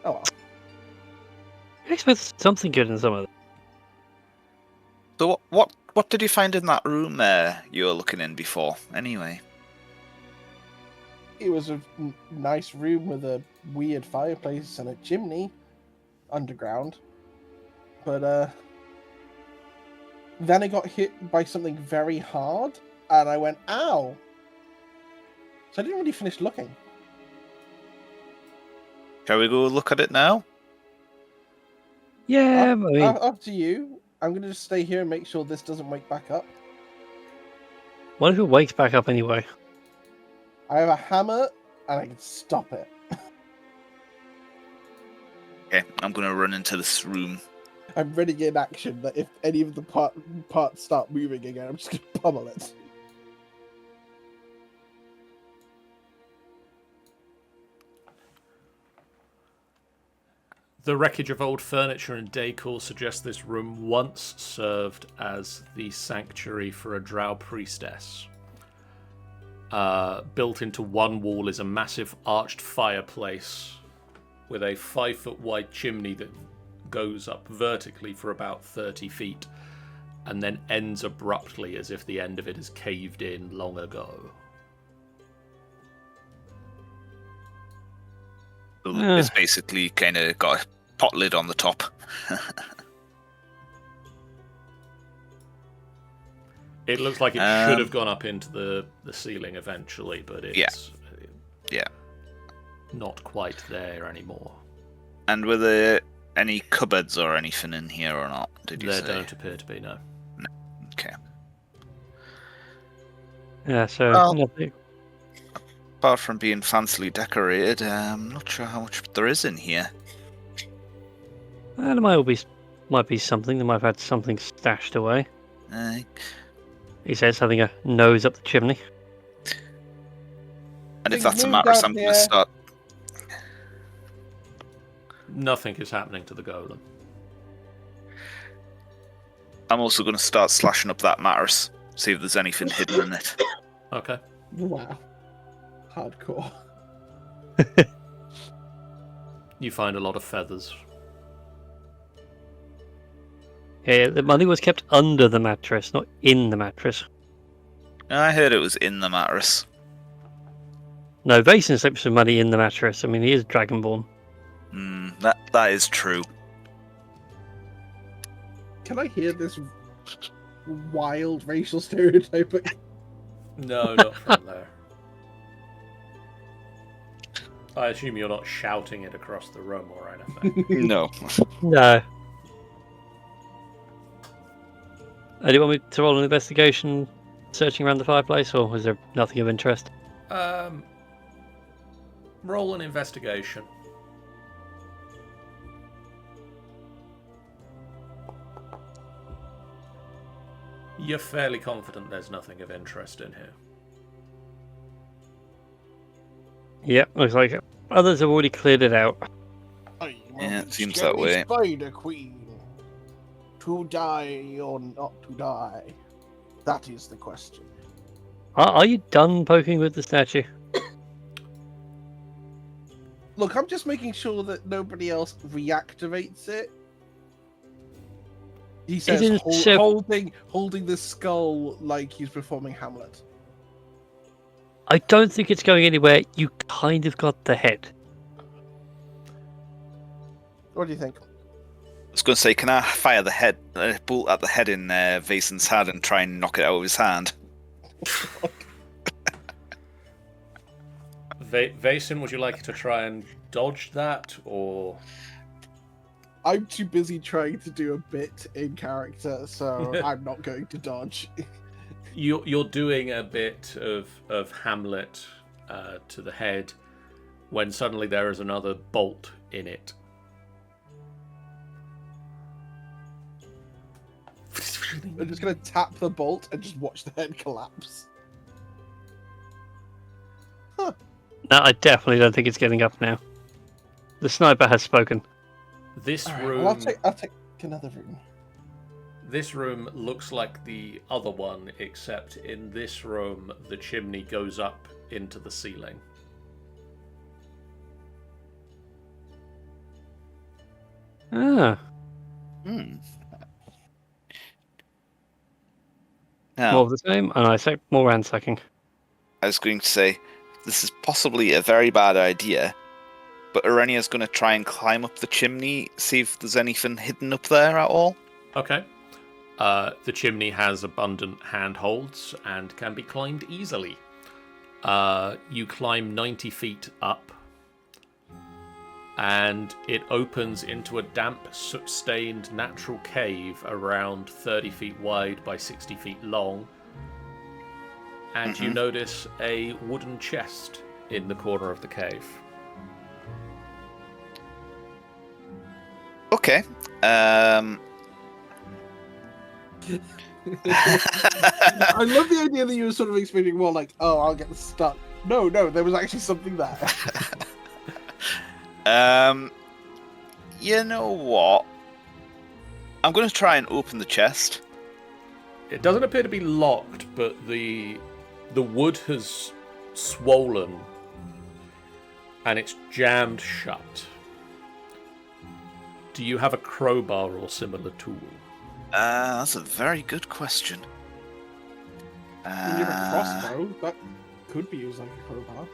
Oh well. I expect something good in some of them. So what did you find in that room you were looking in before? Anyway, It was a nice room with a weird fireplace and a chimney underground. But then I got hit by something very hard, and I went, ow! So I didn't really finish looking. shall we go look at it now? Yeah, I mean, Up to you. I'm going to just stay here and make sure this doesn't wake back up. what if it wakes back up anyway? I have a hammer, and I can stop it. Okay, I'm gonna run into this room. I'm ready in action that if any of the parts start moving again, I'm just going to pummel it. The wreckage of old furniture and decor suggests this room once served as the sanctuary for a drow priestess. Built into one wall is a massive arched fireplace with a 5-foot wide chimney that goes up vertically for about 30 feet and then ends abruptly as if the end of it is caved in long ago. So it's basically kind of got a pot lid on the top. It looks like it should have gone up into the ceiling eventually, but it's Yeah. not quite there anymore. And were there any cupboards or anything in here or not? Did you There say? don't appear to be, no. Okay. Yeah, so Well- nothing. Apart from being fancily decorated, I'm not sure how much there is in here. There might be something. They might have had something stashed away. He says, having a nose up the chimney. And if Things that's a moved matter, out I'm going here. to start. Nothing is happening to the golem. I'm also going to start slashing up that mattress. See if there's anything hidden in it. Okay. Wow. Hardcore. You find a lot of feathers. Yeah, the money was kept under the mattress, not in the mattress. I heard it was in the mattress. No, Vason slips some money in the mattress. I mean, he is Dragonborn. That is true. Can I hear this wild racial stereotyping? No, not from there. I assume you're not shouting it across the room or anything. No. No. Do you want me to roll an investigation searching around the fireplace, or is there nothing of interest? Roll an investigation. You're fairly confident there's nothing of interest in here. Yep, looks like others have already cleared it out. Yeah, it seems that way. Spider Queen. To die or not to die? That is the question. Are you done poking with the statue? Look, I'm just making sure that nobody else reactivates it. He says, Isn't so- holding the skull like he's performing Hamlet. I don't think it's going anywhere. You kind of got the head. What do you think? I was going to say, can I fire the bolt at the head in Vason's head and try and knock it out of his hand? Vason, would you like to try and dodge that, or...? I'm too busy trying to do a bit in character, so I'm not going to dodge. You're doing a bit of Hamlet to the head when suddenly there is another bolt in it. I'm just going to tap the bolt and just watch the head collapse. No, I definitely don't think it's getting up now. The sniper has spoken. This Alright, room, well, I'll take another room. This room looks like the other one, except in this room, the chimney goes up into the ceiling. Ah. Hmm. More Now, of the same, and I say more ransacking. I was going to say, this is possibly a very bad idea, but Arenia's going to try and climb up the chimney, see if there's anything hidden up there at all. Okay. The chimney has abundant handholds and can be climbed easily. You climb 90 feet up, and it opens into a damp, soot-stained natural cave around 30 feet wide by 60 feet long. And you notice a wooden chest in the corner of the cave. Okay. I love the idea that you were sort of expecting more like, oh, I'll get stuck. No, there was actually something there. You know what? I'm going to try and open the chest. It doesn't appear to be locked, but the wood has swollen and it's jammed shut. Do you have a crowbar or similar tool? That's a very good question. You have a crossbow. That could be used like a crowbar.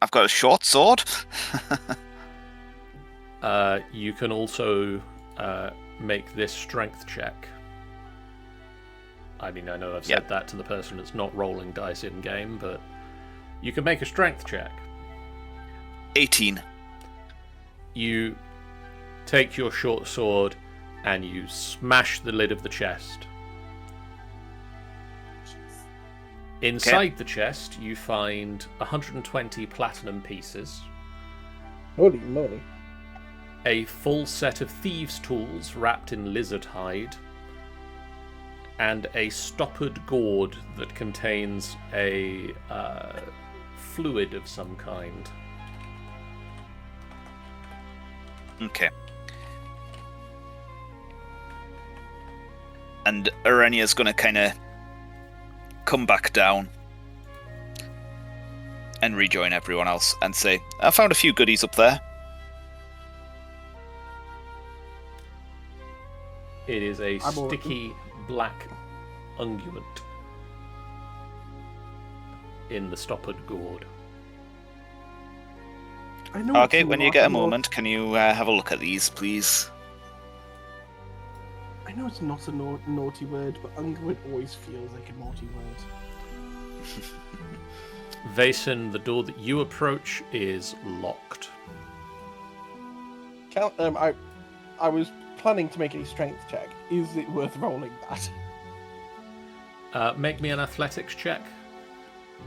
I've got a short sword. You can also make this strength check. I mean, I know I've said that to the person that's not rolling dice in-game, but you can make a strength check. 18. You take your short sword and you smash the lid of the chest. Inside the chest, you find 120 platinum pieces, Holy moly. a full set of thieves' tools wrapped in lizard hide, and a stoppered gourd that contains a fluid of some kind. Okay. And Arenia's going to kind of come back down and rejoin everyone else and say, I found a few goodies up there. It is a sticky black unguent in the stoppered gourd. I know Okay, it's when you not get a an moment, can you have a look at these, please? I know it's not a naughty word, but unguent always feels like a naughty word. Vason, the door that you approach is locked. I was planning to make a strength check. Is it worth rolling that? Make me an athletics check.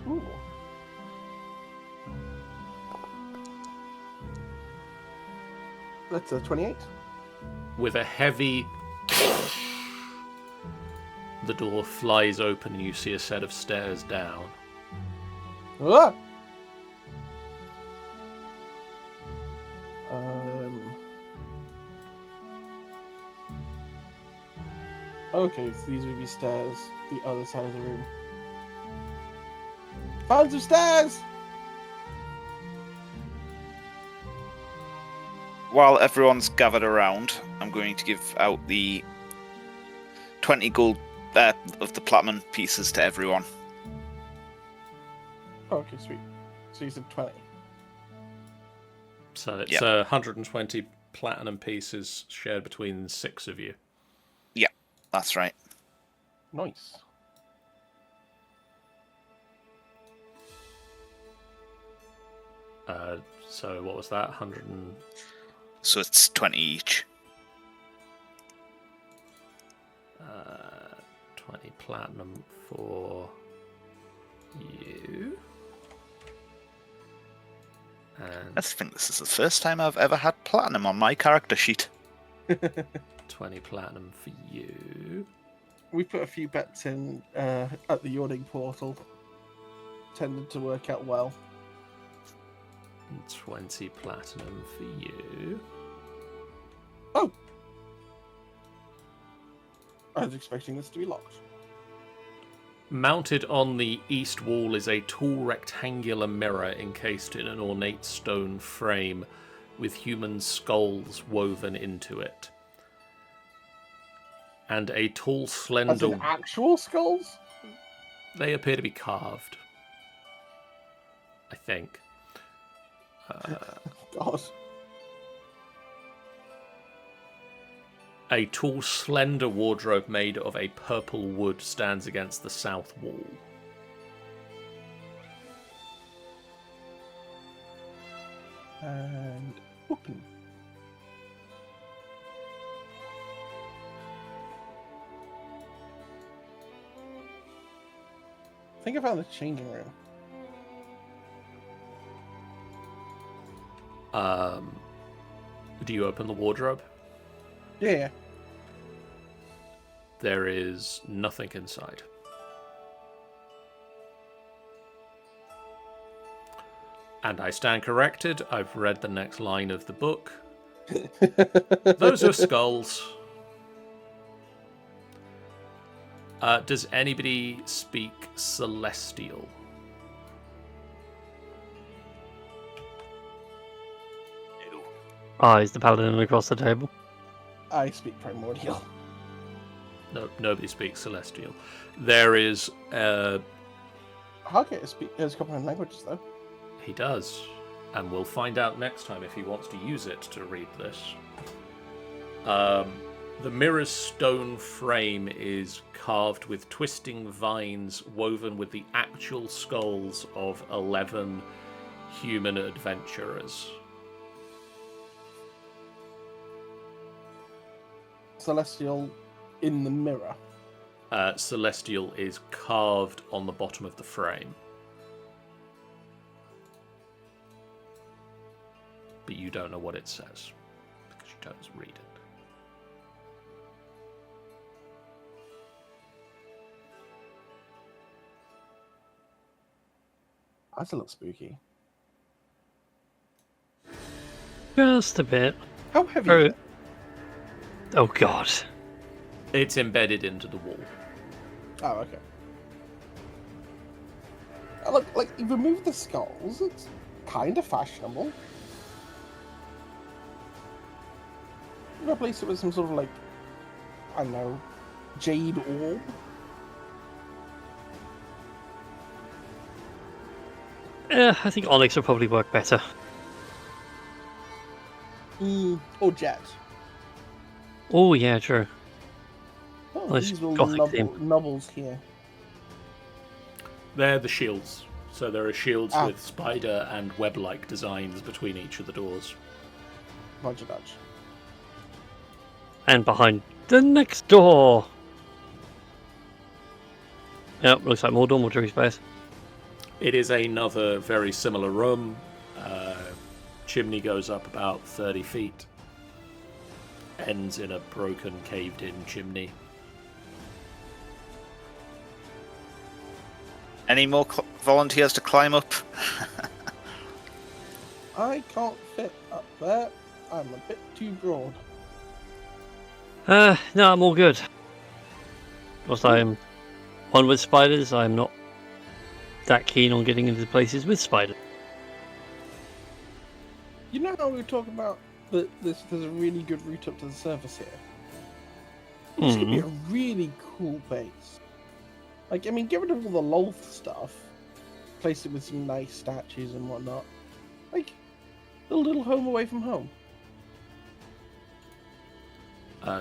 Ooh. That's a 28. With a heavy... The door flies open and you see a set of stairs down. Ah! Okay, so these would be stairs, the other side of the room. Found some stairs! While everyone's gathered around, I'm going to give out the 20 gold of the platinum pieces to everyone. Okay, sweet. So you said 20. So it's 120 platinum pieces shared between 6 of you. Yeah, that's right. Nice. So what was that? 100 and... So it's 20 each. 20 platinum for you. And I think this is the first time I've ever had platinum on my character sheet. 20 platinum for you. We put a few bets in at the yawning portal. Tended to work out well. And 20 platinum for you. Oh! I was expecting this to be locked. Mounted on the east wall is a tall rectangular mirror encased in an ornate stone frame with human skulls woven into it. And a tall, As slender... in actual skulls? They appear to be carved. I think. God. A tall, slender wardrobe made of a purple wood stands against the south wall. And open. I think I found the changing room. Do you open the wardrobe? Yeah. There is nothing inside. And I stand corrected. I've read the next line of the book. Those are skulls. Does anybody speak Celestial? Eyes the paladin across the table. I speak primordial. No, nobody speaks Celestial. There is... Harker has a couple of languages, though. He does. And we'll find out next time if he wants to use it to read this. The mirror's stone frame is carved with twisting vines woven with the actual skulls of 11 human adventurers. Celestial in the mirror. Celestial is carved on the bottom of the frame. But you don't know what it says, because you don't read it. That's a little spooky. Just a bit. How heavy Oh, is it? oh god. It's embedded into the wall. Oh, okay. Look, like, you remove the skulls, it's kind of fashionable. Replace it with some sort of, like, I don't know, jade orb. I think Onyx would probably work better. Or jet. Oh yeah, true. Oh, Nice these little gothic theme. nubbles here. They're the shields. So there are shields Ah. with spider and web-like designs between each of the doors. Roger Dutch. And behind the next door. Yep, looks like more dormitory space. It is another very similar room. Chimney goes up about 30 feet. Ends in a broken, caved-in chimney. Any more volunteers to climb up? I can't fit up there. I'm a bit too broad. No, I'm all good. Whilst I'm one with spiders, I'm not that keen on getting into places with spiders. You know how we were talking about that there's a really good route up to the surface here? This could be a really cool base. Like, I mean, get rid of all the Lolth stuff. Place it with some nice statues and whatnot. Like, a little home away from home.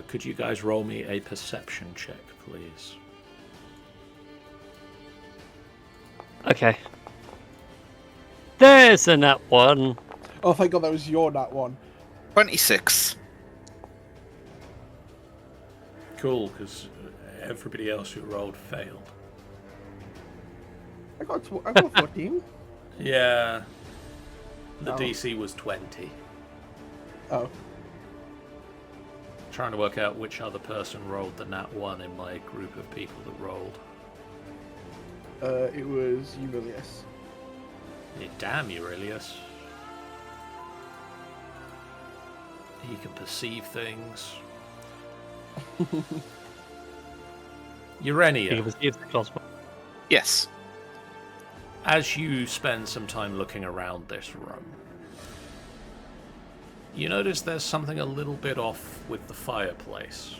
Could you guys roll me a perception check, please? Okay. There's a nat one. Oh, thank God that was your nat one. 26. Cool, because everybody else who rolled failed. I got 14. Yeah. The Oh. DC was 20. Oh. Trying to work out which other person rolled the nat 1 in my group of people that rolled. It was Aurelius. Damn, Aurelius. He can perceive things. Urania, was the crossbow. Yes. as you spend some time looking around this room, you notice there's something a little bit off with the fireplace.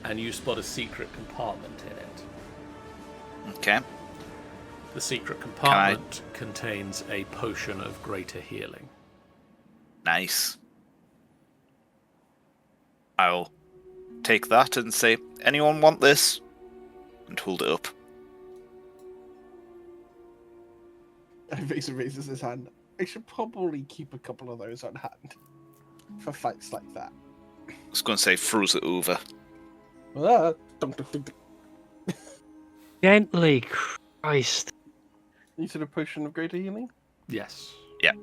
And you spot a secret compartment in it. Okay. The secret compartment contains a potion of greater healing. Nice. I'll take that and say, anyone want this? And hold it up. Vaser raises his hand. I should probably keep a couple of those on hand for fights like that. I was going to say, throws it over. Dunk, dunk, dunk. Gently, Christ. You said a potion of greater healing? Yes. I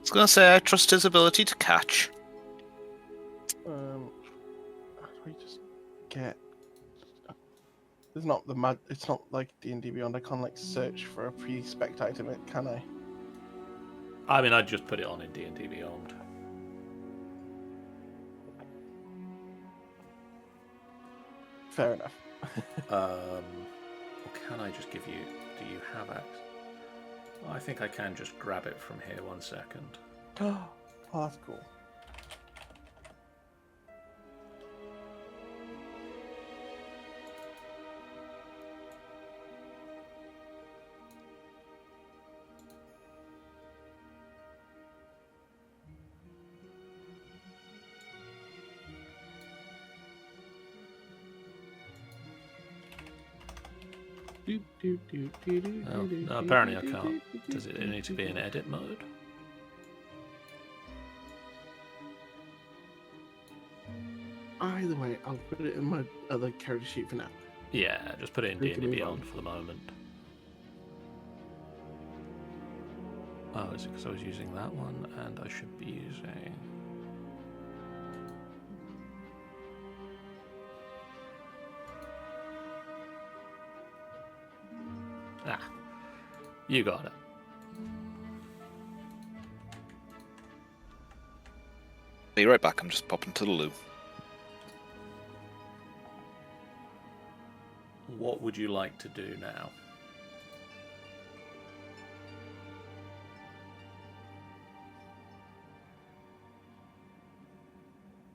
was going to say, I trust his ability to catch. How do we just get? It's not the mad. It's not like D&D Beyond. I can't like search for a pre-spec item, can I? I mean, I'd just put it on in D&D Beyond. Fair enough. Or can I just give you... Do you have access? Oh, I think I can just grab it from here. 1 second. Oh, that's cool. Oh, no, apparently I can't. Does it need to be in edit mode? Either way, I'll put it in my other character sheet for now. Yeah, just put it in We can D&D move Beyond on. for the moment. Oh, is it because I was using that one and I should be using... Ah, you got it. Be right back, I'm just popping to the loo. What would you like to do now?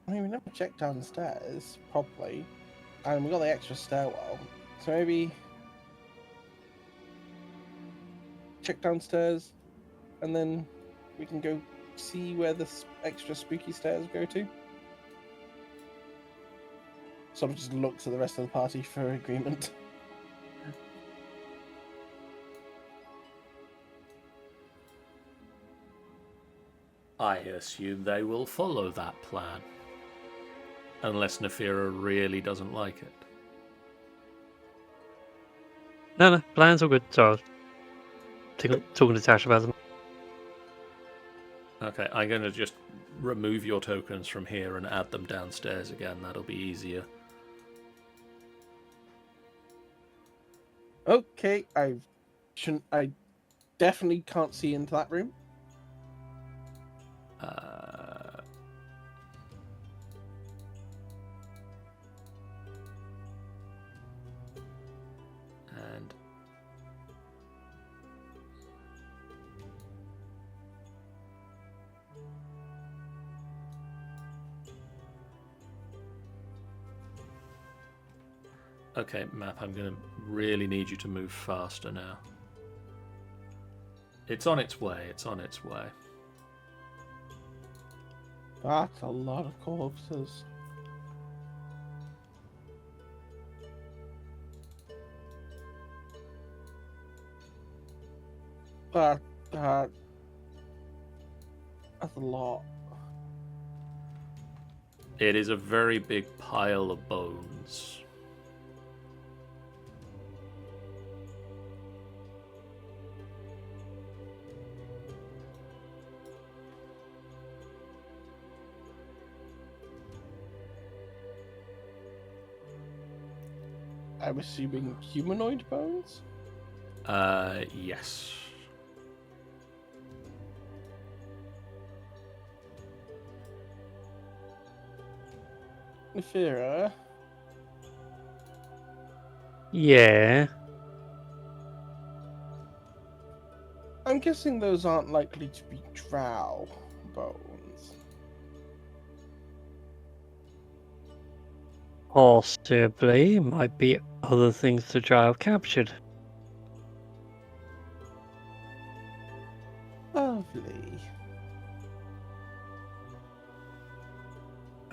I mean, we never checked downstairs properly, and we got the extra stairwell, so maybe check downstairs, and then we can go see where the extra spooky stairs go to. Sort of just look to the rest of the party for agreement. I assume they will follow that plan. Unless Nefira really doesn't like it. No, plan's all good. So I was talking to Tash about them. Okay, I'm going to just remove your tokens from here and add them downstairs again. That'll be easier. Okay, I definitely can't see into that room. And okay, map, I'm going to really need you to move faster now. It's on its way, it's on its way. That's a lot of corpses. That's a lot. It is a very big pile of bones. I'm assuming humanoid bones? Yes. Nefira, Yeah. I'm guessing those aren't likely to be drow bones. Possibly. Might be other things the drow have captured. Lovely.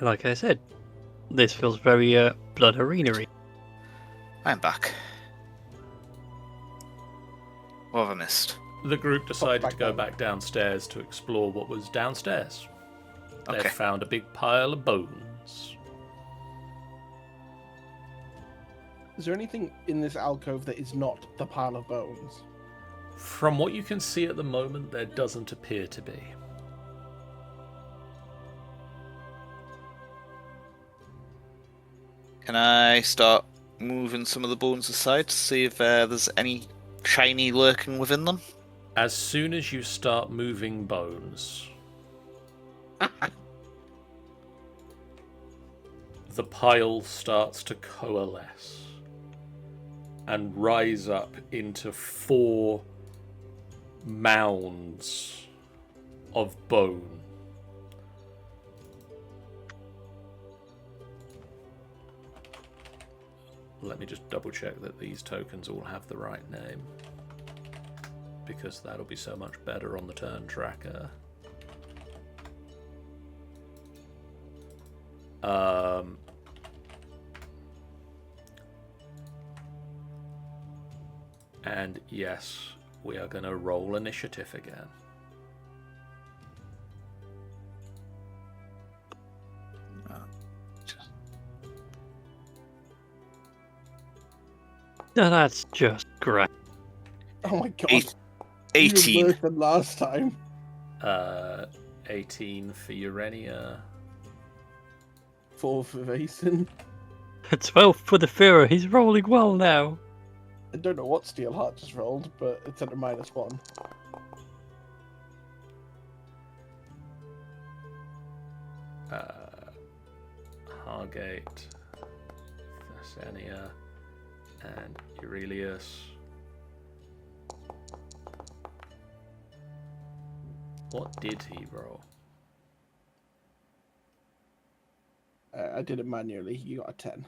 Like I said, this feels very blood arena-y. I'm back. What have I missed? The group decided back to go down. back downstairs to explore what was downstairs. They Okay. found a big pile of bones. Is there anything in this alcove that is not the pile of bones? From what you can see at the moment, there doesn't appear to be. Can I start moving some of the bones aside to see if there's any shiny lurking within them? As soon as you start moving bones, the pile starts to coalesce and rise up into 4 mounds of bone. Let me just double check that these tokens all have the right name, because that'll be so much better on the turn tracker. And yes, we are going to roll initiative again. No, that's just great. Oh my god. Eight- Even 18. worse than last time. 18 for Urania. 4 for Vason. 12 for the Führer. He's rolling well now. I don't know what Steelheart just rolled, but it's at a -1. Hargate, Thessania, and Aurelius. What did he roll? I did it manually. You got a 10.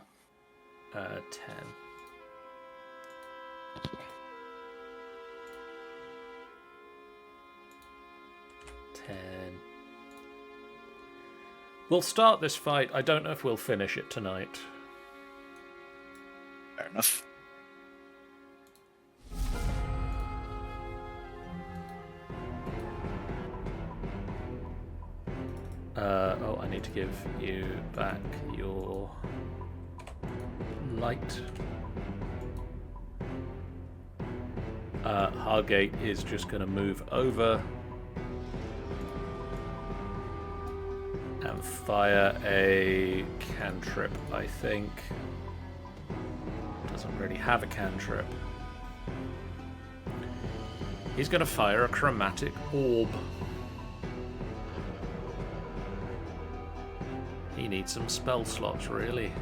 10. We'll start this fight. I don't know if we'll finish it tonight. Fair enough. Oh, I need to give you back your light. Hargate is just going to move over and fire a cantrip, I think. Doesn't really have a cantrip. He's going to fire a chromatic orb. He needs some spell slots, really.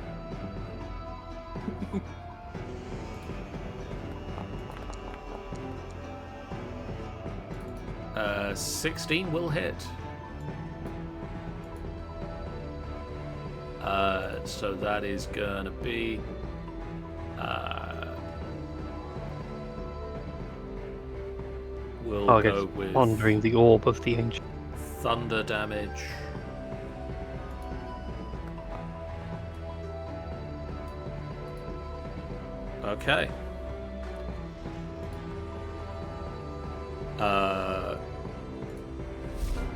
16 will hit. So that is gonna be we'll go with Pondering the orb of the ancient. thunder damage. Okay.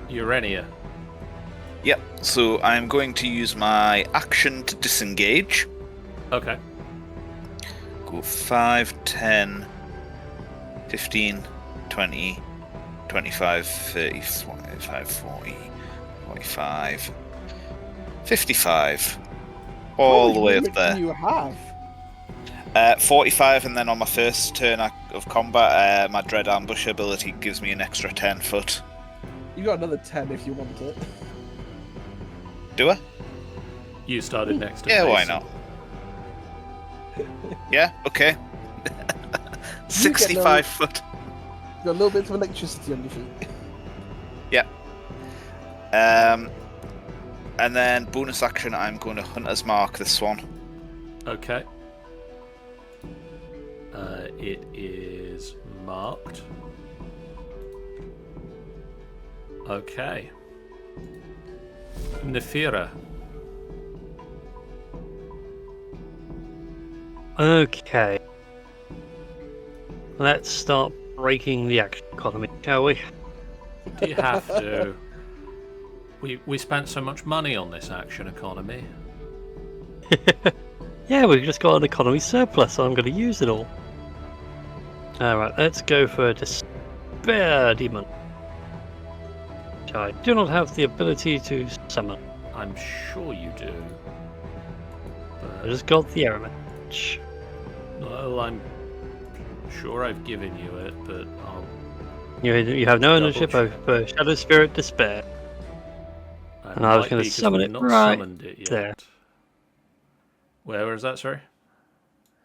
Urania. Yep, so I'm going to use my action to disengage. Okay. Go 5, 10, 15, 20, 25, 30, 45, 40, 45, 55. All the way up there. You have. 45, and then on my first turn of combat, my Dread Ambush ability gives me an extra 10 foot. You got another 10 if you want it. Do I? You started next. To Yeah, why Mason. not? Yeah, okay. You get 65 foot. Got a little bit of electricity on your feet. Yeah. And then bonus action, I'm going to Hunter's Mark this one. Okay. It is marked. Okay. Nefira. Okay. Let's start breaking the action economy, shall we? Do you have to? We spent so much money on this action economy. Yeah, we've just got an economy surplus, so I'm going to use it all. Alright, let's go for a Despair Demon. Which I do not have the ability to summon. I'm sure you do. I just got the error message. Well, I'm sure I've given you it, but I'll. You have no ownership Double over Shadow Spirit Despair. That And I was might gonna be 'cause summon we've it not right summoned it yet. there. Where is that? Sorry.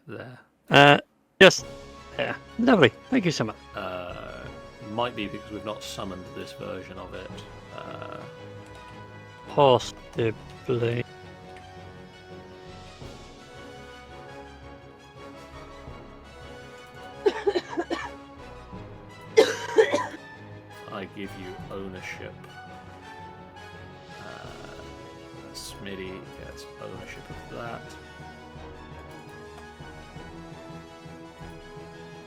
There. Just there. Lovely. Thank you so much. Might be because we've not summoned this version of it. Possibly. I give you ownership. Smitty gets ownership of that.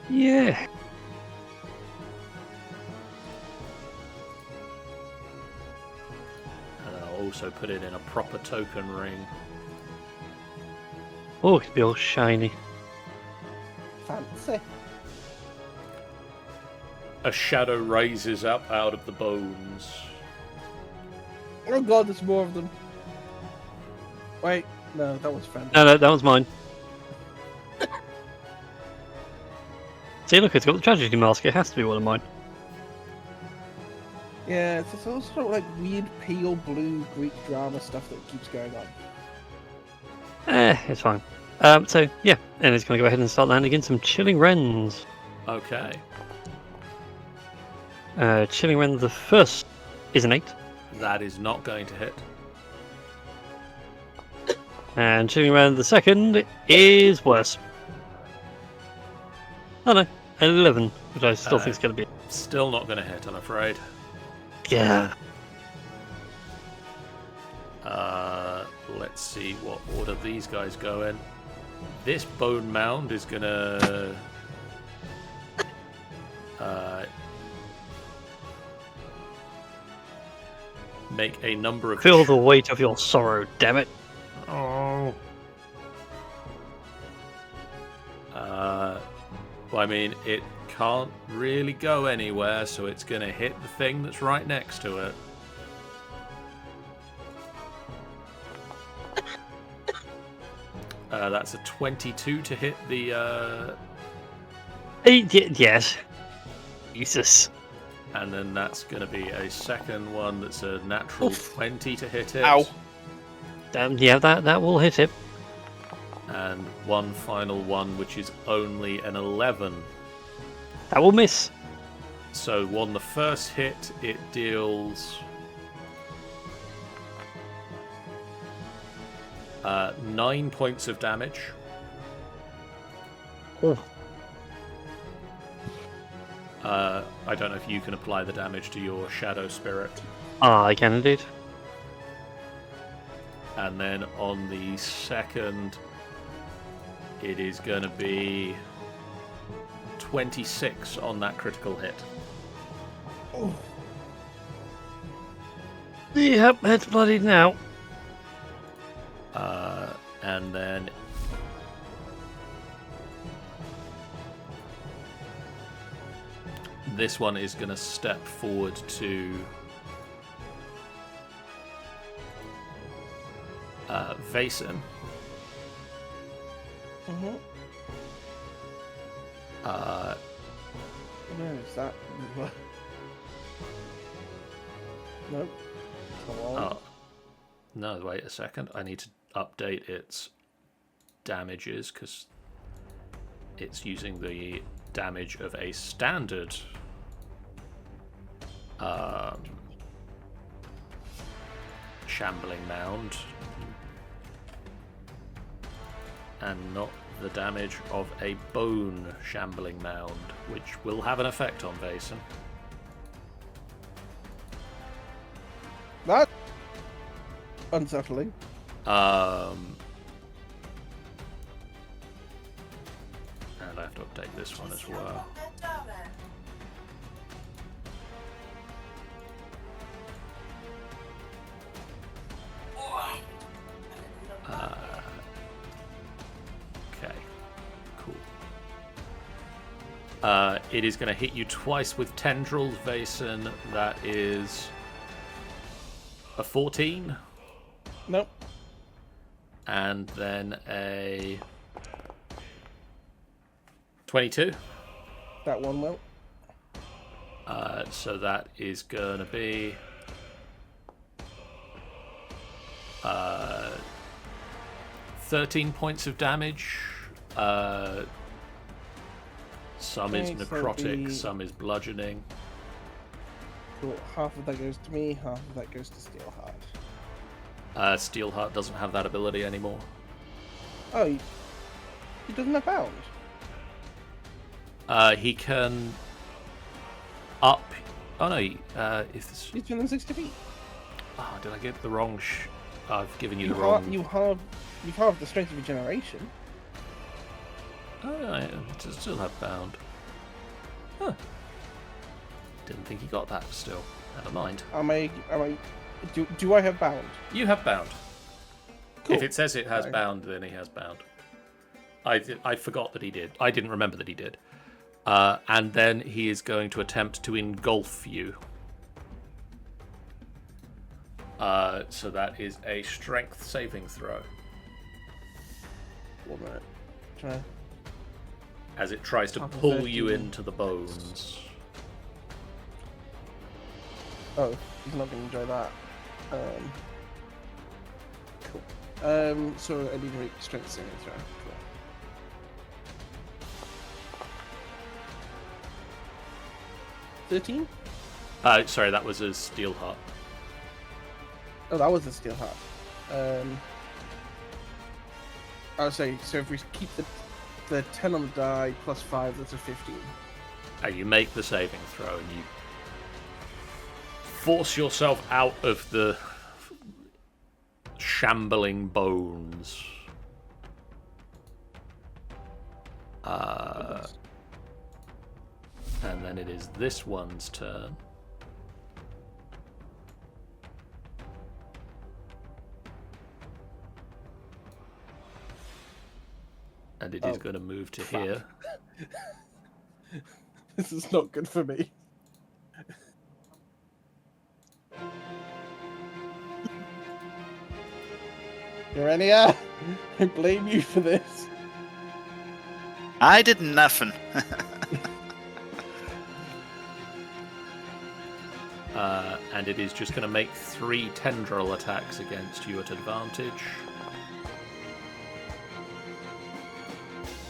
Yeah. And I'll also put it in a proper token ring. Oh, it could be all shiny. Fancy. A shadow rises up out of the bones. Oh god, there's more of them. Wait, no, that was fancy. No, that was mine. See, look, it's got the tragedy mask. It has to be one of mine. Yeah, it's all sort of like weird pale blue Greek drama stuff that keeps going on. It's fine. So, yeah, and it's going to go ahead and start landing in some Chilling Wrens. Okay. Chilling Wren, the first is an 8. That is not going to hit. And Chilling Wren, the second is worse. Oh no, 11, which I still think is going to be. Still not going to hit, I'm afraid. Yeah. Let's see what order these guys go in. This bone mound is going to... make a number of... Feel the weight of your sorrow, damn it. Oh. Well, I mean, it can't really go anywhere, so it's going to hit the thing that's right next to it. That's a 22 to hit the... Yes. Jesus. And then that's going to be a second one that's a natural 20 to hit it. Ow. Yeah, that will hit it. And one final one, which is only an 11. That will miss. So on the first hit, it deals 9 points of damage. Oh. I don't know if you can apply the damage to your shadow spirit. I can indeed. And then on the second, it is going to be 26 on that critical hit. Oh, Yep, it's bloodied now. And then this one is going to step forward to Vason. mm-hmm. Where is that? Nope. Come on. Oh, no, wait a second. I need to update its damage is, because it's using the damage of a standard shambling mound, and not the damage of a bone shambling mound, which will have an effect on Vason. That unsettling. And I have to update this one as well. Okay, cool. It is going to hit you twice with tendrils, Vason. That is a 14. Nope. And then a 22. That one will. So that is going to be 13 points of damage. Some is Okay, so necrotic, the- some is bludgeoning. Cool. Half of that goes to me, half of that goes to Steelheart. Steelheart doesn't have that ability anymore. Oh, he doesn't have bound. He can up. Oh no! If this. He's within 60 feet. Oh, did I get the wrong? I've given you the You wrong. you have the strength of regeneration. Oh, I still have bound. Huh. Didn't think he got that still. Never mind. Do I have bound? You have bound. Cool. If it says it has Okay. bound, then he has bound. I forgot that he did. I didn't remember that he did. And then he is going to attempt to engulf you. So that is a strength saving throw. 1 minute. Try. As it tries to Half of pull you 13. into the bones. Oh, he's not going to enjoy that. Cool. So I need to make strength saving throw. Cool. $13? Sorry, that was a steel heart. Oh, that was a Steelheart. Oh, sorry. So if we keep the 10 on the die plus 5, that's a 15. You make the saving throw and you force yourself out of the shambling bones. And then it is this one's turn. And it is going to move to crap. here. This is not good for me. Urania, I blame you for this. I did nothing. And it is just going to make 3 tendril attacks against you at advantage.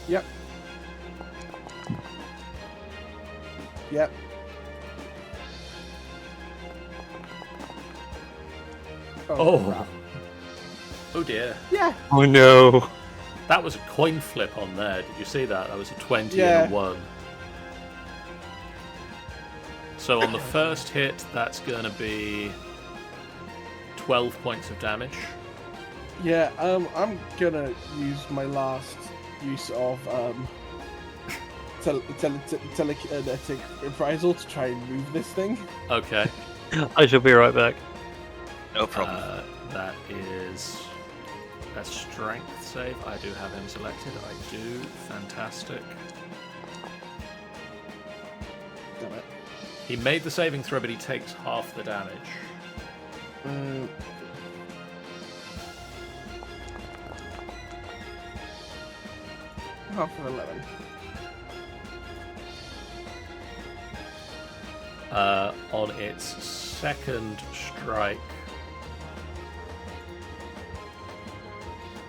Yep. Yep. Oh. crap. Oh dear. Yeah. Oh no. That was a coin flip on there. Did you see that? That was a 20 Yeah. and a 1. So on the first hit, that's going to be 12 points of damage. Yeah. I'm gonna use my last use of telekinetic reprisal to try and move this thing. Okay. I shall be right back. No problem. That is a strength save. I do have him selected. I do. Fantastic. Damn it. He made the saving throw, but he takes half the damage. Half of 11. On its second strike,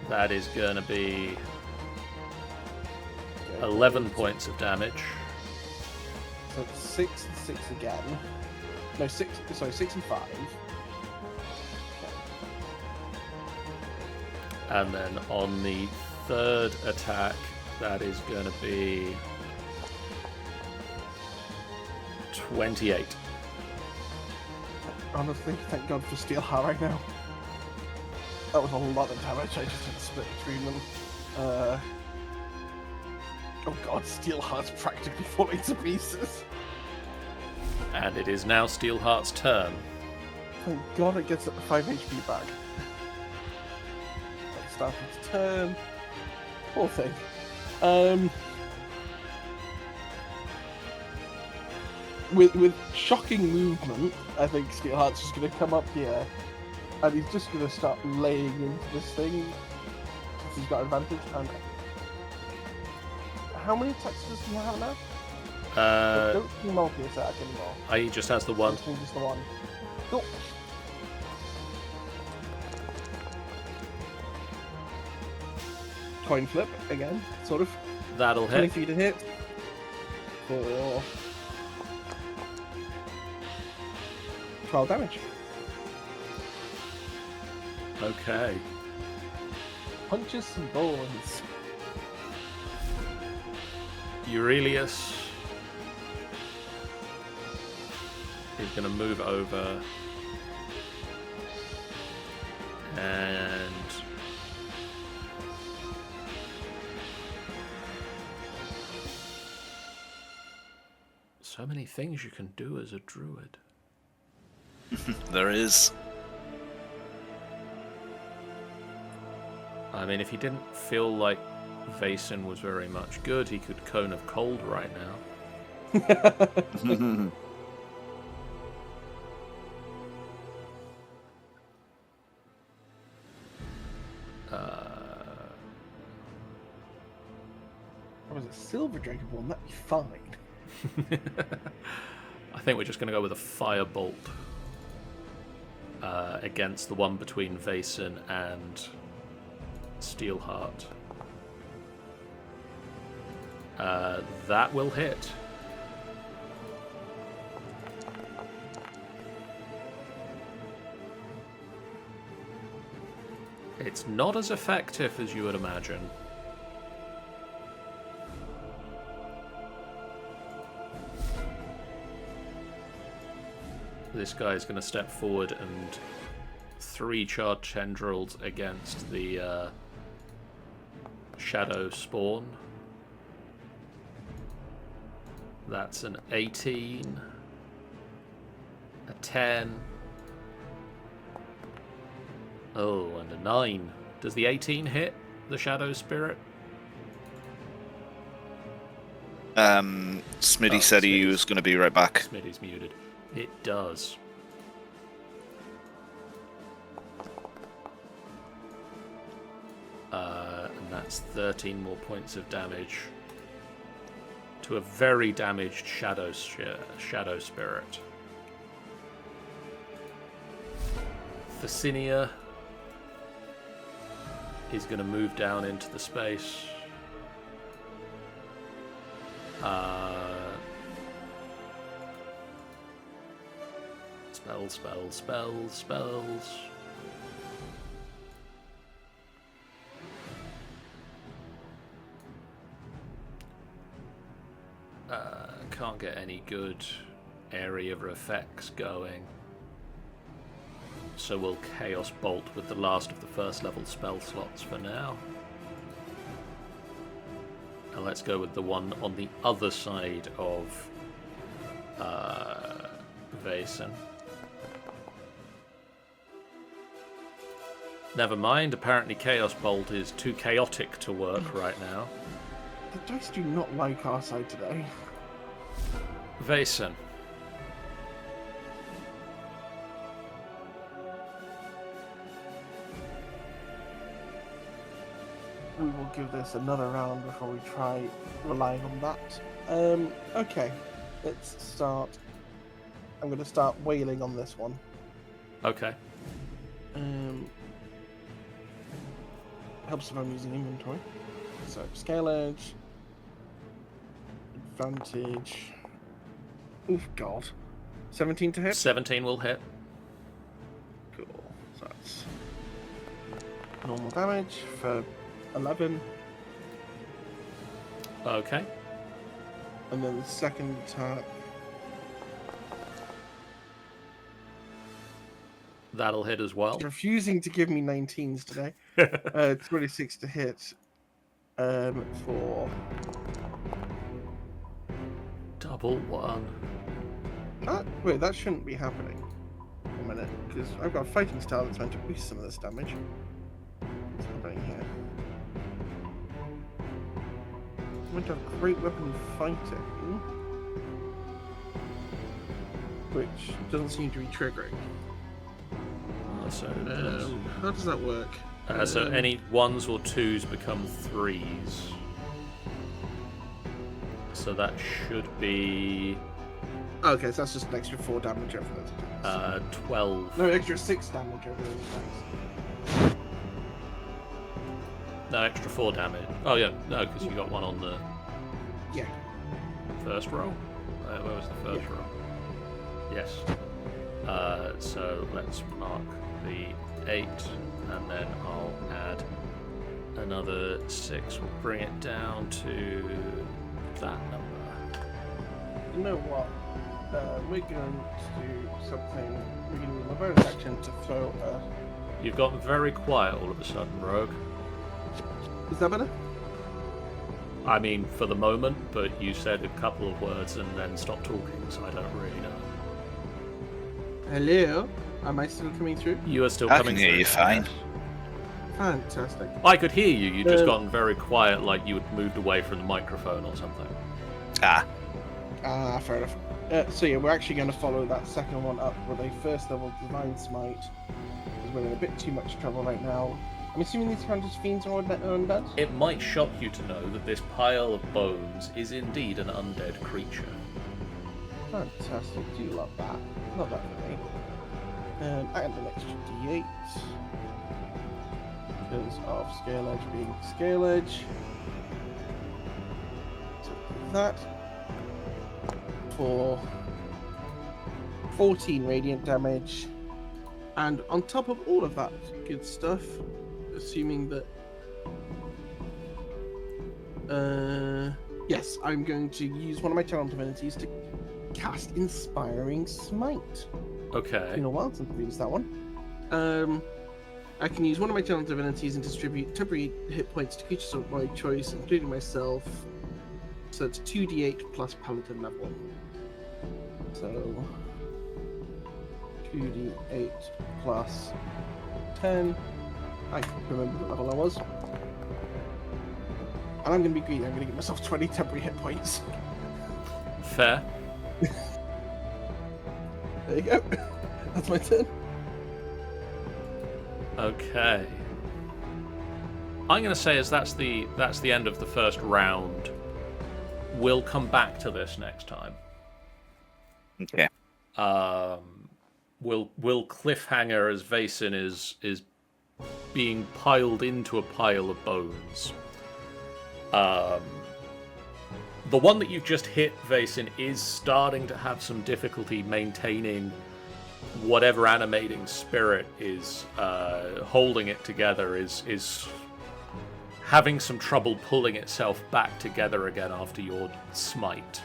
that is going to be 11 points of damage. So it's 6 and 6 again. No, 6. Sorry, 6 and 5. And then on the third attack, that is going to be 28. Honestly, thank God for Steel Heart right now. That was a lot of damage I just had to split between them. Oh God, Steel Heart's practically falling to pieces. And it is now Steelheart's turn. Thank God it gets 5 HP back. Start its turn. Poor thing. With shocking movement, I think Steelheart's just going to come up here, and he's just going to start laying into this thing because he's got advantage. And how many attacks does he have now? Don't do multi-attack anymore. He just has the one. Just the one. Cool. Coin flip again, sort of. That'll 20 hit. feet to hit. For 12 damage. Okay. Punches some bones. Aurelius is going to move over and so many things you can do as a druid. There is. I mean, if he didn't feel like Vaesen was very much good, he could Cone of Cold right now. Or was it Silver Dragonborn? That'd be fine. I think we're just going to go with a Firebolt against the one between Vaesen and Steelheart. That will hit. It's not as effective as you would imagine. This guy is going to step forward and 3 charge tendrils against the Shadow Spawn. That's an 18, a 10, oh, and a 9. Does the 18 hit the Shadow Spirit? Smitty said he was going to be right back. Smitty's muted. It does. And that's 13 more points of damage to a very damaged Shadow Spirit. Thesinia is going to move down into the space. Spells. Can't get any good area of effects going. So we'll Chaos Bolt with the last of the first level spell slots for now. And let's go with the one on the other side of Vaesen. Never mind, apparently Chaos Bolt is too chaotic to work right now. The dice do not like our side today. Vaesen. We will give this another round before we try relying on that. Okay, let's start. I'm going to start wailing on this one. Okay. Helps if I'm using inventory. So, Scale Edge, advantage. Oof, God. 17 to hit? 17 will hit. Cool. So that's normal damage for 11. Okay. And then the second attack. That'll hit as well. He's refusing to give me 19s today. 26 to hit. For Double one. wait, that shouldn't be happening. A minute, because I've got a fighting style that's meant to boost some of this damage. What's happening here? I'm meant to have great weapon fighting, which doesn't seem to be triggering. So, How does that work? so any 1s or 2s become 3s. So that should be Okay, so that's just an extra 4 damage over those attacks. 12. No, extra 6 damage over those attacks. No, extra 4 damage. Oh yeah, no, because you got one on the Yeah. first row. Where was the first row? Yes. So let's mark the 8, and then I'll add another 6. We'll bring it down to that number. You know what? We're going to do something. We're going to use my bonus action to throw a. You've gotten very quiet all of a sudden, Rogue. Is that better? I mean, for the moment, but you said a couple of words and then stopped talking, so I don't really know. Hello? Am I still coming through? You are still I coming can hear through. you fine. Fantastic. I could hear you. You just gotten very quiet, like you had moved away from the microphone or something. Fair enough. So yeah, we're actually going to follow that second one up with a first level Divine Smite. Because we're in a bit too much trouble right now. I'm assuming these count as fiends or undead? It might shock you to know that this pile of bones is indeed an undead creature. Fantastic. Do love that. Love that for me. And an extra d8. Because of Scale Edge being Scale Edge. So that. For 14 radiant damage. And on top of all of that good stuff, assuming that yes, I'm going to use one of my channel divinities to cast Inspiring Smite. Okay. It's been a while since I've used that one. I can use one of my channel divinities and distribute temporary hit points to creatures of my choice, including myself. So it's 2d8 plus paladin level. So 2d8 plus 10. I remember what level I was. And I'm going to be greedy. I'm going to give myself 20 temporary hit points. Fair. There you go. That's my turn. Okay. I'm going to say as that's the end of the first round. We'll come back to this next time. Okay. We'll cliffhanger as Vaesen is being piled into a pile of bones. The one that you've just hit, Vaesen, is starting to have some difficulty maintaining whatever animating spirit is holding it together, is having some trouble pulling itself back together again after your smite.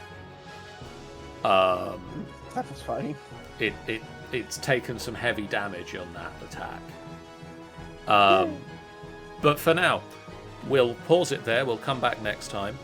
Satisfying. It's taken some heavy damage on that attack. But for now, we'll pause it there. We'll come back next time.